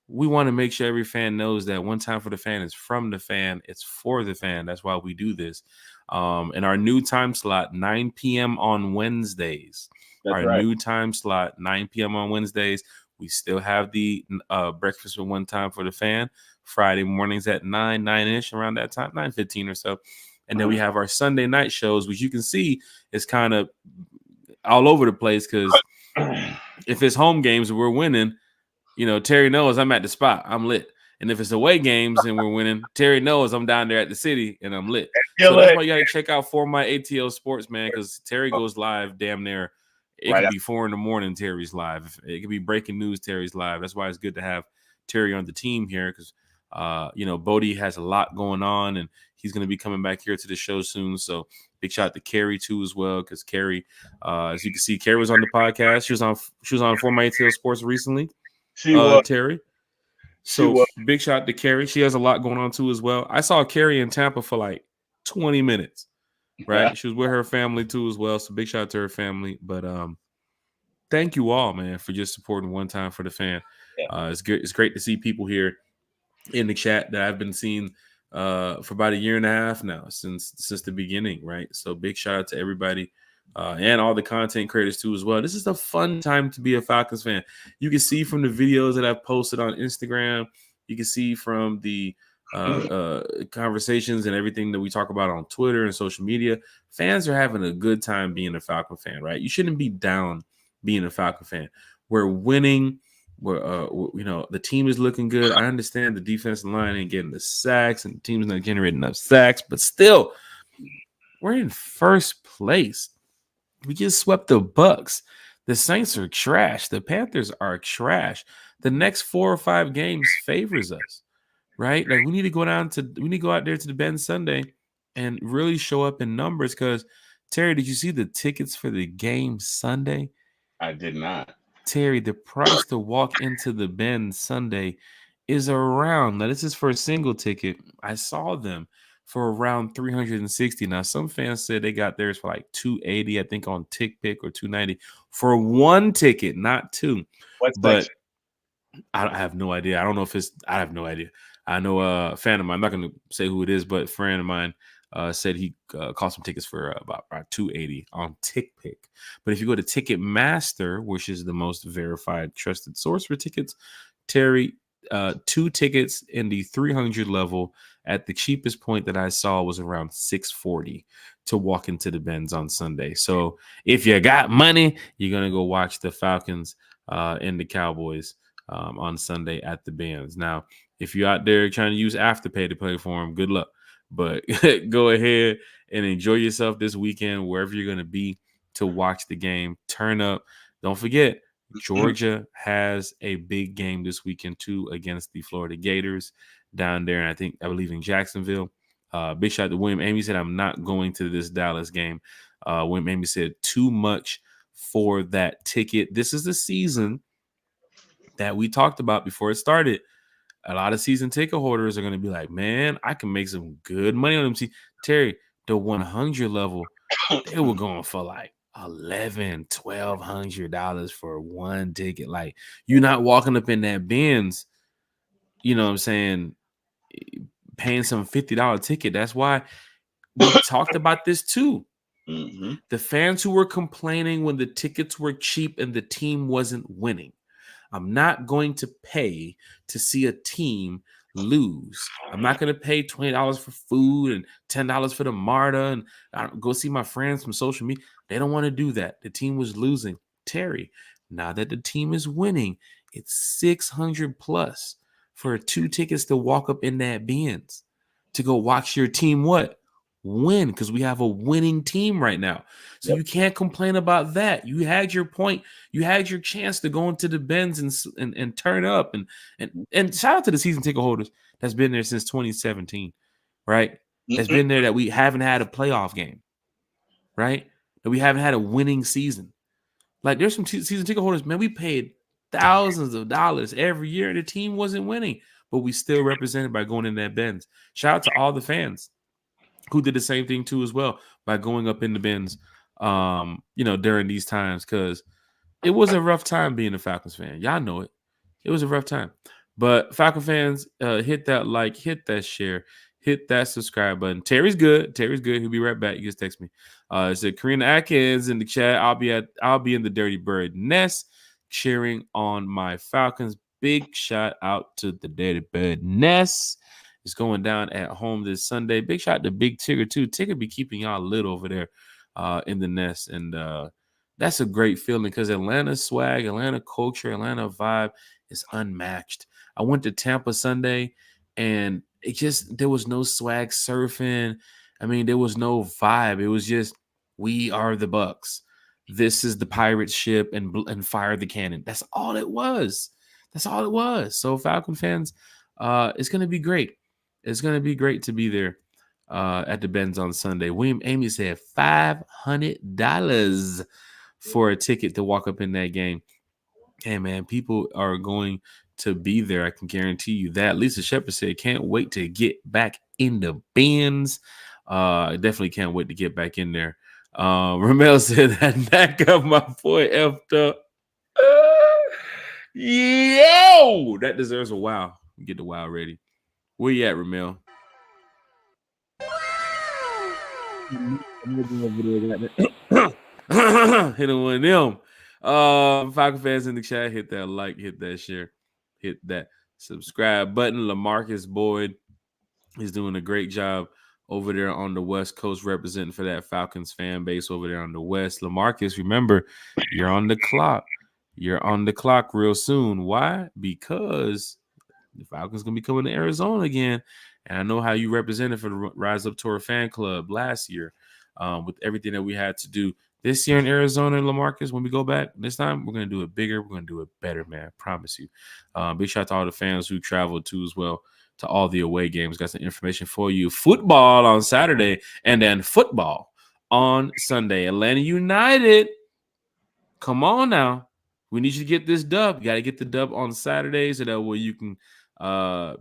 We want to make sure every fan knows that One Time for the Fan is from the fan. It's for the fan. That's why we do this. And our new time slot, 9 p.m. on Wednesdays. New time slot, 9 p.m. on Wednesdays. We still have the breakfast with One Time for the Fan Friday mornings at 9-ish, around that time, 9:15 or so. And then we have our Sunday night shows, which you can see is kind of all over the place because if it's home games and we're winning, Terry knows I'm at the spot. I'm lit. And if it's away games and we're winning, Terry knows I'm down there at the city and I'm lit. So that's why you got to check out For My ATL Sports, man, because Terry goes live damn near. It could be 4 a.m. Terry's live. It could be breaking news. Terry's live. That's why it's good to have Terry on the team here because, Bodie has a lot going on and He's going to be coming back here to the show soon. So big shout out to Carrie too as well, because Carrie, as you can see, Carrie was on the podcast. She was on Former ATL Sports recently. She was. Terry. She So was. big shout out to Carrie. She has a lot going on too as well. I saw Carrie in Tampa for like 20 minutes. Right, she was with her family too as well. So big shout out to her family. But thank you all, man, for just supporting One Time for the Fan. It's good. It's great to see people here in the chat that I've been seeing for about a year and a half now since the beginning, right? So big shout out to everybody and all the content creators too as well. This is a fun time to be a Falcons fan. You can see from the videos that I've posted on Instagram. You can see from the conversations and everything that we talk about on Twitter and social media. Fans are having a good time being a Falcon fan, right? You shouldn't be down being a Falcon fan. We're winning. The team is looking good. I understand the defensive line ain't getting the sacks and the team's not generating enough sacks, but still, we're in first place. We just swept the Bucks. The Saints are trash. The Panthers are trash. The next 4 or 5 games favors us, right? Like we need to go out there to the Bend Sunday and really show up in numbers. Because Terry, did you see the tickets for the game Sunday? I did not. Terry, the price to walk into the Bend Sunday is around, now this is for a single ticket. I saw them for around $360. Now, some fans said they got theirs for like $280, I think on TickPick, or $290 for one ticket, not two. But I have no idea. I don't know if I have no idea. I know a fan of mine, I'm not going to say who it is, but a friend of mine said he cost some tickets for about $280 on TickPick. But if you go to Ticketmaster, which is the most verified, trusted source for tickets, Terry, 2 tickets in the 300 level at the cheapest point that I saw was around $640 to walk into the Benz on Sunday. So if you got money, you're going to go watch the Falcons and the Cowboys on Sunday at the Benz. Now, if you're out there trying to use Afterpay to play for them, good luck. But go ahead and enjoy yourself this weekend, wherever you're going to be, to watch the game. Turn up. Don't forget, Georgia has a big game this weekend, too, against the Florida Gators down there. And I believe in Jacksonville. Big shout out to William Amy said, I'm not going to this Dallas game. William Amy said, too much for that ticket. This is the season that we talked about before it started. A lot of season ticket holders are going to be like, man, I can make some good money on them. See, Terry, the 100 level, they were going for like $1,100-$1,200 for one ticket. Like, you're not walking up in that Benz, you know what I'm saying, paying some $50 ticket. That's why we talked about this too. Mm-hmm. The fans who were complaining when the tickets were cheap and the team wasn't winning. I'm not going to pay to see a team lose. I'm not going to pay $20 for food and $10 for the MARTA and go see my friends from social media. They don't want to do that. The team was losing. Terry, now that the team is winning, it's $600 plus for 2 tickets to walk up in that Benz to go watch your team win, because we have a winning team right now. So you can't complain about that. You had your point. You had your chance to go into the Benz and turn up. And shout out to the season ticket holders that's been there since 2017, right? That's been there, that we haven't had a playoff game, right? That we haven't had a winning season. Like, there's some season ticket holders, man, we paid thousands of dollars every year and the team wasn't winning, but we still represented by going in that Benz. Shout out to all the fans who did the same thing too as well by going up in the Benz, during these times, because it was a rough time being a Falcons fan. Y'all know it. It was a rough time. But Falcon fans, hit that like, hit that share, hit that subscribe button. Terry's good. He'll be right back. You just text me. It said Karina Atkins in the chat. I'll be in the Dirty Bird nest cheering on my Falcons. Big shout out to the Dirty Bird nest. It's going down at home this Sunday. Big shout out to Big Tigger, too. Tigger be keeping y'all lit over there in the nest. And that's a great feeling, because Atlanta swag, Atlanta culture, Atlanta vibe is unmatched. I went to Tampa Sunday, and there was no swag surfing. I mean, there was no vibe. It was just, we are the Bucks. This is the pirate ship, and fire the cannon. That's all it was. So Falcon fans, it's going to be great. It's going to be great to be there at the Benz on Sunday. William Amy said $500 for a ticket to walk up in that game. Hey, man, people are going to be there. I can guarantee you that. Lisa Shepard said, can't wait to get back in the Benz. I definitely can't wait to get back in there. Ramel said that neck of my boy effed up. Yo, that deserves a wow. Get the wow ready. Where you at, Ramel? Hit him one of them. Falcon fans in the chat, hit that like, hit that share, hit that subscribe button. LaMarcus Boyd is doing a great job over there on the West Coast, representing for that Falcons fan base over there on the West. LaMarcus, remember, you're on the clock. You're on the clock real soon. Why? Because the Falcons going to be coming to Arizona again. And I know how you represented for the Rise Up Tour fan club last year with everything that we had to do. This year in Arizona, LaMarcus, when we go back this time, we're going to do it bigger. We're going to do it better, man. I promise you. Big shout out to all the fans who traveled too as well, to all the away games. Got some information for you. Football on Saturday and then football on Sunday. Atlanta United, come on now. We need you to get this dub. You got to get the dub on Saturday so that way you can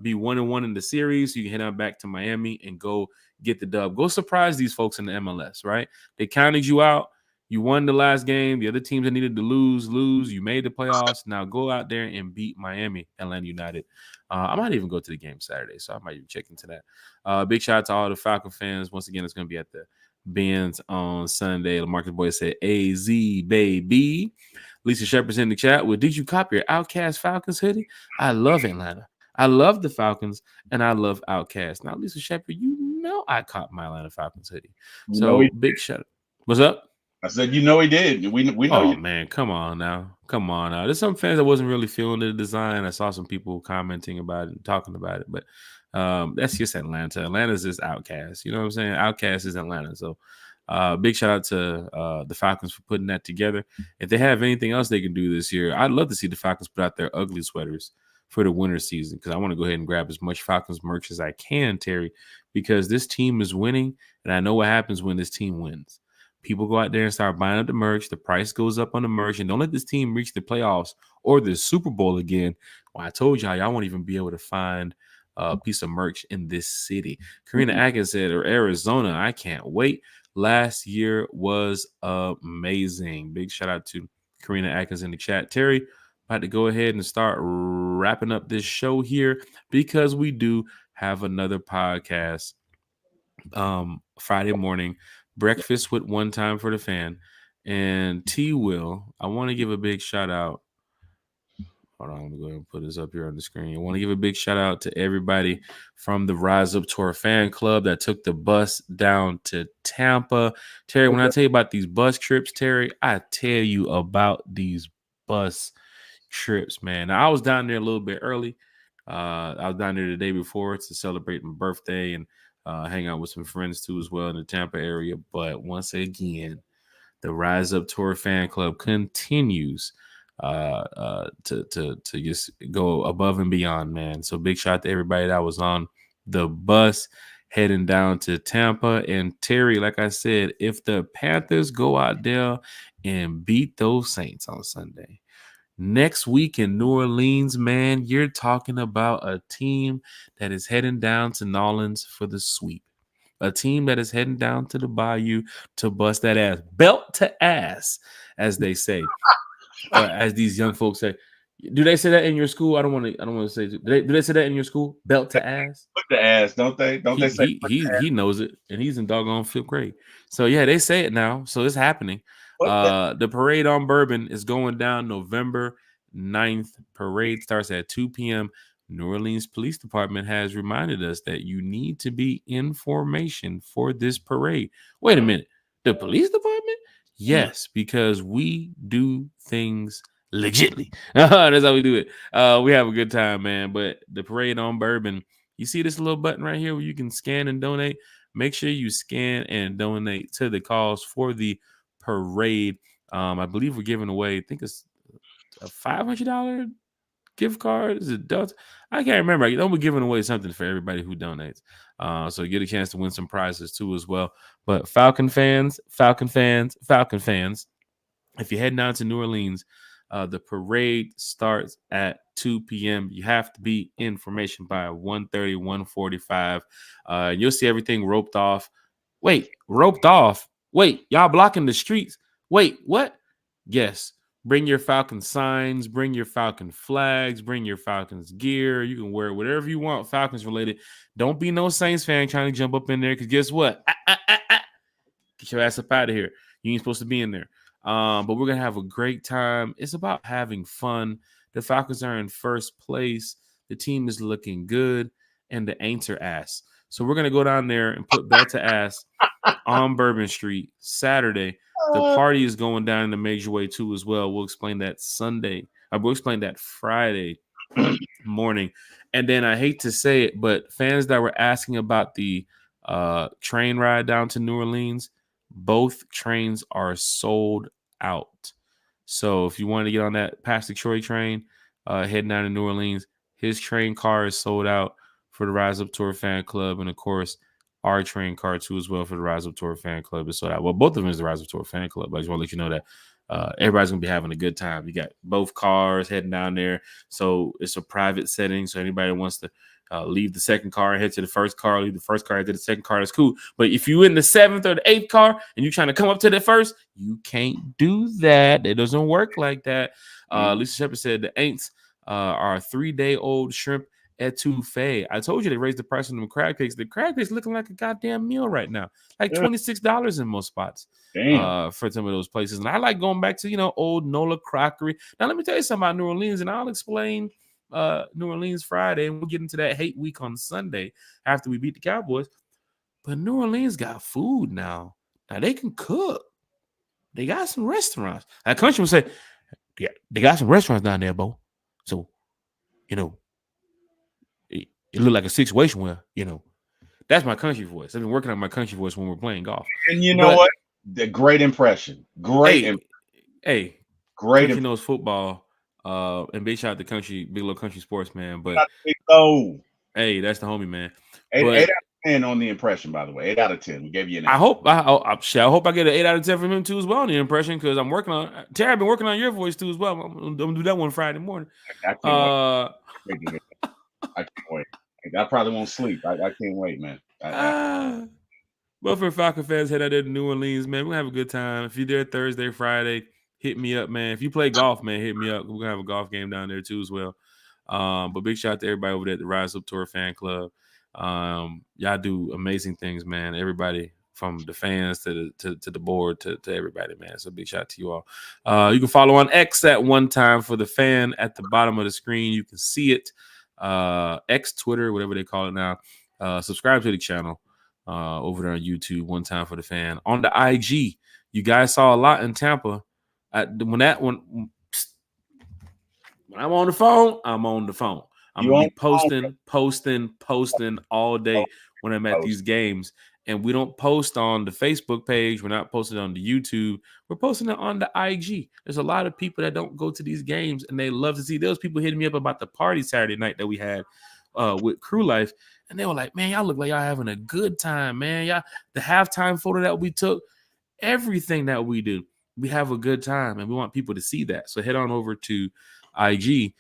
be 1-1 in the series. So you can head on back to Miami and go get the dub. Go surprise these folks in the MLS, right? They counted you out. You won the last game. The other teams that needed to lose. You made the playoffs. Now go out there and beat Miami, Atlanta United. I might even go to the game Saturday, so I might even check into that. Big shout out to all the Falcon fans. Once again, it's going to be at the Benz on Sunday. LaMarcus Boyd said, AZ, baby. Lisa Shepard's in the chat. Well, did you copy your Outcast Falcons hoodie? I love Atlanta. I love the Falcons, and I love Outcast. Now, Lisa Shepard, you know I caught my Atlanta Falcons hoodie. So, big shout out. What's up? I said, you know he did. We know. Oh, man, come on now. There's some fans that wasn't really feeling the design. I saw some people commenting about it and talking about it, but that's just Atlanta. Atlanta's just Outcast. You know what I'm saying? Outcast is Atlanta. So, big shout out to the Falcons for putting that together. If they have anything else they can do this year, I'd love to see the Falcons put out their ugly sweaters for the winter season, because I want to go ahead and grab as much Falcons merch as I can, Terry, because this team is winning, and I know what happens when this team wins. People go out there and start buying up the merch. The price goes up on the merch, and don't let this team reach the playoffs or the Super Bowl again. Well, I told y'all won't even be able to find a piece of merch in this city. Karina Atkins said, or Arizona, I can't wait. Last year was amazing. Big shout out to Karina Atkins in the chat. Terry, about to go ahead and start wrapping up this show here, because we do have another podcast Friday morning, breakfast with One Time for the Fan. And T Will, I want to give a big shout out. Hold on, let me go ahead and put this up here on the screen. I want to give a big shout out to everybody from the Rise Up Tour fan club that took the bus down to Tampa. Terry, when I tell you about these bus trips, Terry, I tell you about these bus trips, man. Now, I was down there a little bit early. I was down there the day before to celebrate my birthday and hang out with some friends too as well in the Tampa area. But once again, the Rise Up Tour fan club continues to just go above and beyond, man. So big shout out to everybody that was on the bus heading down to Tampa. And Terry, like I said, if the Panthers go out there and beat those Saints on Sunday, next week in New Orleans, man, you're talking about a team that is heading down to Nolans for the sweep. A team that is heading down to the Bayou to bust that ass. Belt to ass, as they say. As these young folks say. Do they say that in your school? I don't want to say. Do they say that in your school? Belt to ass? Put the ass, don't they? Don't they say he knows it, and he's in doggone fifth grade. So yeah, they say it now. So it's happening. The parade on Bourbon is going down November 9th. Parade starts at 2 p.m. New Orleans Police Department has reminded us that you need to be in formation for this parade. Wait a minute. The police department? Yes, because we do things legitly. That's how we do it. We have a good time, man. But the parade on Bourbon, you see this little button right here where you can scan and donate? Make sure you scan and donate to the cause for the parade. I believe we're giving away, I think it's a $500 gift card? Is it Delta? I can't remember. I know we're giving away something for everybody who donates. So you get a chance to win some prizes too as well. But Falcon fans, if you're heading down to New Orleans, the parade starts at 2 p.m. You have to be in formation by 1:30, 1:45. You'll see everything roped off. Wait, roped off? Wait, y'all blocking the streets? Wait, what? Yes. Bring your Falcon signs, bring your Falcon flags, bring your Falcons gear. You can wear whatever you want, Falcons related. Don't be no Saints fan trying to jump up in there because guess what? Get your ass up out of here. You ain't supposed to be in there. But we're going to have a great time. It's about having fun. The Falcons are in first place. The team is looking good, and the Aints are ass. So we're going to go down there and put belt to ass on Bourbon Street Saturday. The party is going down in a major way too as well. We'll explain that Sunday. We'll explain that Friday morning. And then I hate to say it, but fans that were asking about the train ride down to New Orleans, both trains are sold out. So if you want to get on that Pastor Troy train heading down to New Orleans, his train car is sold out for the Rise Up Tour fan club. And of course, our train car too as well for the Rise Up Tour fan club is sold out. Well, both of them is the Rise Up Tour fan club. I just want to let you know that everybody's going to be having a good time. You got both cars heading down there. So it's a private setting. So anybody that wants to leave the second car and head to the first car, leave the first car, head to the second car, that's cool. But if you're in the 7th or the 8th car and you're trying to come up to the first, you can't do that. It doesn't work like that. Lisa Shepard said the Aints are a 3-day-old shrimp etouffee. I told you they raised the price on them crab cakes. The crab cakes looking like a goddamn meal right now, like $26 in most spots for some of those places. And I like going back to old Nola Crockery. Now let me tell you something about New Orleans, and I'll explain New Orleans Friday, and we'll get into that hate week on Sunday after we beat the Cowboys. But New Orleans got food now. Now they can cook. They got some restaurants. That country would say, yeah, they got some restaurants down there, Bo. So, it looked like a situation where, that's my country voice. I've been working on my country voice when we're playing golf. And you know what? The great impression. Great country knows football. And big shout out to country, big little country sports, man. But hey, that's the homie, man. 8 out of 10 on the impression, by the way. 8 out of 10. We gave you an. I hope I get an 8 out of 10 from him too as well on the impression, because I'm working on. Terry, I've been working on your voice too as well. I'm gonna do that one Friday morning. I can't wait. I probably won't sleep. I can't wait, man. But for Falcon fans, head out there to New Orleans, man. We're gonna have a good time. If you're there Thursday, Friday, hit me up, man. If you play golf, man, hit me up. We're gonna have a golf game down there too as well. But big shout out to everybody over there at the Rise Up Tour fan club. Y'all do amazing things, man. Everybody from the fans to the board to everybody, man. So big shout out to you all. You can follow on X at One Time for the Fan at the bottom of the screen. You can see it. X, Twitter, whatever they call it now. Subscribe to the channel over there on YouTube, One Time for the Fan. On the IG, you guys saw a lot in Tampa. When I'm on the phone, I'm on the phone. I'm going to be posting all day when I'm at these games. And we don't post on the Facebook page. We're not posting on the YouTube. We're posting it on the IG. There's a lot of people that don't go to these games, and they love to see. Those people hitting me up about the party Saturday night that we had with Crew Life. And they were like, man, y'all look like y'all having a good time, man. Y'all, the halftime photo that we took, everything that we do, we have a good time, and we want people to see that. So head on over to IG.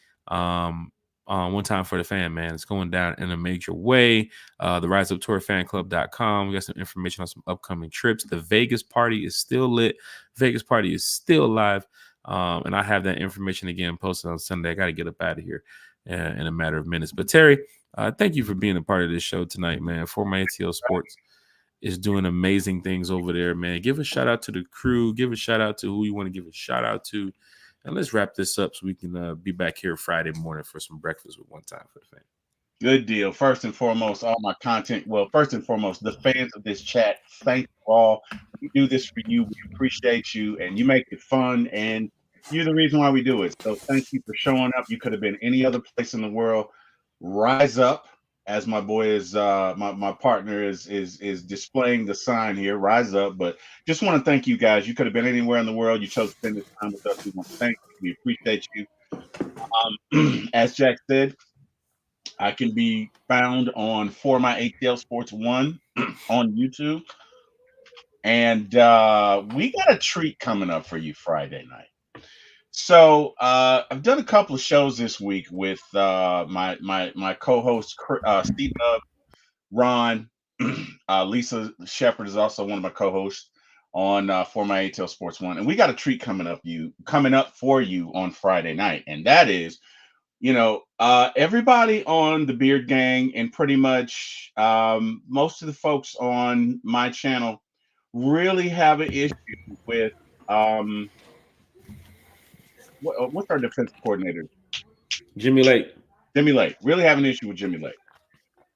One Time for the Fan, man. It's going down in a major way. The Rise Up Tour Fanclub.com. We got some information on some upcoming trips. The Vegas party is still lit. Vegas party is still live. And I have that information again posted on Sunday. I got to get up out of here in a matter of minutes. But Terry, thank you for being a part of this show tonight, man. Former ATL Sports is doing amazing things over there, man. Give a shout out to the crew. Give a shout out to who you want to give a shout out to. And let's wrap this up so we can be back here Friday morning for some breakfast with One Time for the Fan. Good deal. First and foremost, all my content. Well, first and foremost, the fans of this chat, thank you all. We do this for you. We appreciate you, and you make it fun, and you're the reason why we do it. So thank you for showing up. You could have been any other place in the world. Rise up as my boy is my partner is displaying the sign here, rise up. But just want to thank you guys. You could have been anywhere in the world. You chose to spend this time with us. We want to thank you. We appreciate you. As Jack said, I can be found on For My ATL Sports One on YouTube. And we got a treat coming up for you Friday night. So I've done a couple of shows this week with my co-host Steve Dub, Ron, Lisa Shepard is also one of my co-hosts on For My ATL Sports One, and we got a treat coming up for you on Friday night, and that is, everybody on the Beard Gang and pretty much most of the folks on my channel really have an issue with what's our defensive coordinator? Jimmy Lake. Jimmy Lake. Really have an issue with Jimmy Lake.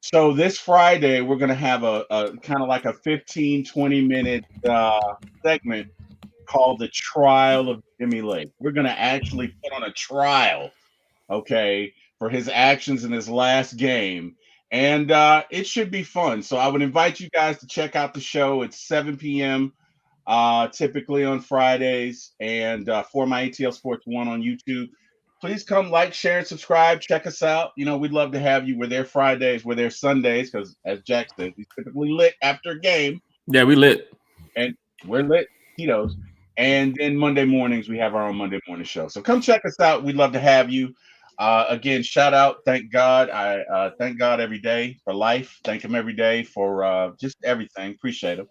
So this Friday, we're going to have a kind of like a 15, 20-minute segment called The Trial of Jimmy Lake. We're going to actually put on a trial, okay, for his actions in his last game. And it should be fun. So I would invite you guys to check out the show. It's 7 p.m. Typically on Fridays, and For My ATL Sports One on YouTube. Please come like, share, and subscribe. Check us out. We'd love to have you. We're there Fridays. We're there Sundays because, as Jack said, he's typically lit after a game. Yeah, we lit. And we're lit. Tito's. And then Monday mornings, we have our own Monday morning show. So come check us out. We'd love to have you. Again, shout out. Thank God. I thank God every day for life. Thank him every day for just everything. Appreciate him.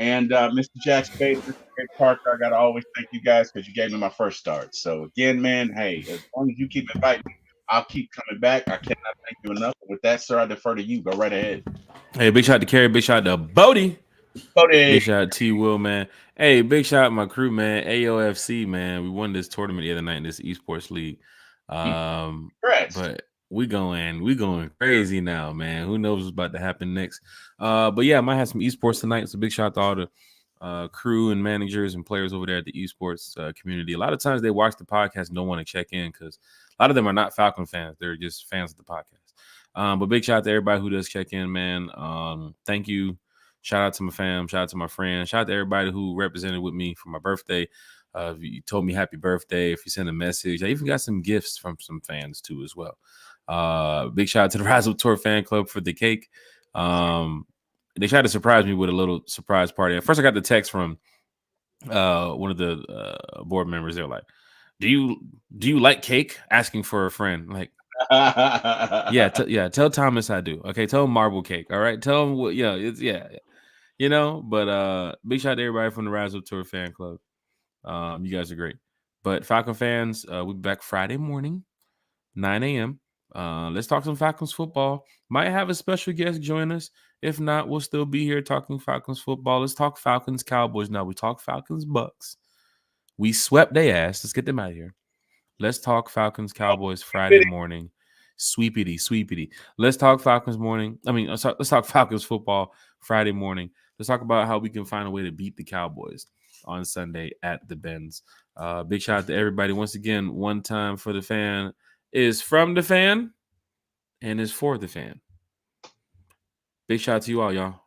And Mr. Jack Spade, Mr. Greg Parker, I got to always thank you guys because you gave me my first start. So, again, man, hey, as long as you keep inviting me, I'll keep coming back. I cannot thank you enough. With that, sir, I defer to you. Go right ahead. Hey, big shout out to Kerry. Big shout out to Bodie. Big shout out to T-Will, man. Hey, big shout out to my crew, man. AOFC, man. We won this tournament the other night in this esports league. But we going crazy now, man. Who knows what's about to happen next? But yeah, I might have some esports tonight. So big shout out to all the crew and managers and players over there at the esports community. A lot of times they watch the podcast and don't want to check in because a lot of them are not Falcon fans. They're just fans of the podcast. But big shout out to everybody who does check in, man. Thank you. Shout out to my fam. Shout out to my friends. Shout out to everybody who represented with me for my birthday. If you told me happy birthday, if you sent a message, I even got some gifts from some fans too as well. Big shout out to the Rise Up Tour fan club for the cake. They tried to surprise me with a little surprise party. At first, I got the text from one of the board members. They're like, "Do you like cake?" Asking for a friend. Like, yeah. Tell Thomas I do. Okay, tell him marble cake. All right, tell him what. Yeah, it's yeah. But big shout out to everybody from the Rise Up Tour fan club. You guys are great. But Falcon fans, we'll be back Friday morning, 9 a.m. Let's talk some Falcons football. Might have a special guest join us. If not, we'll still be here talking Falcons football. Let's talk Falcons Cowboys. Now we talk Falcons Bucks. We swept their ass. Let's get them out of here. Let's talk Falcons Cowboys Friday morning. Sweepity. Let's talk Falcons morning. Let's talk Falcons football Friday morning. Let's talk about how we can find a way to beat the Cowboys on Sunday at the Benz. Big shout out to everybody. Once again, one time for the fan is from the fan and is for the fan. Big shout out to you all, y'all.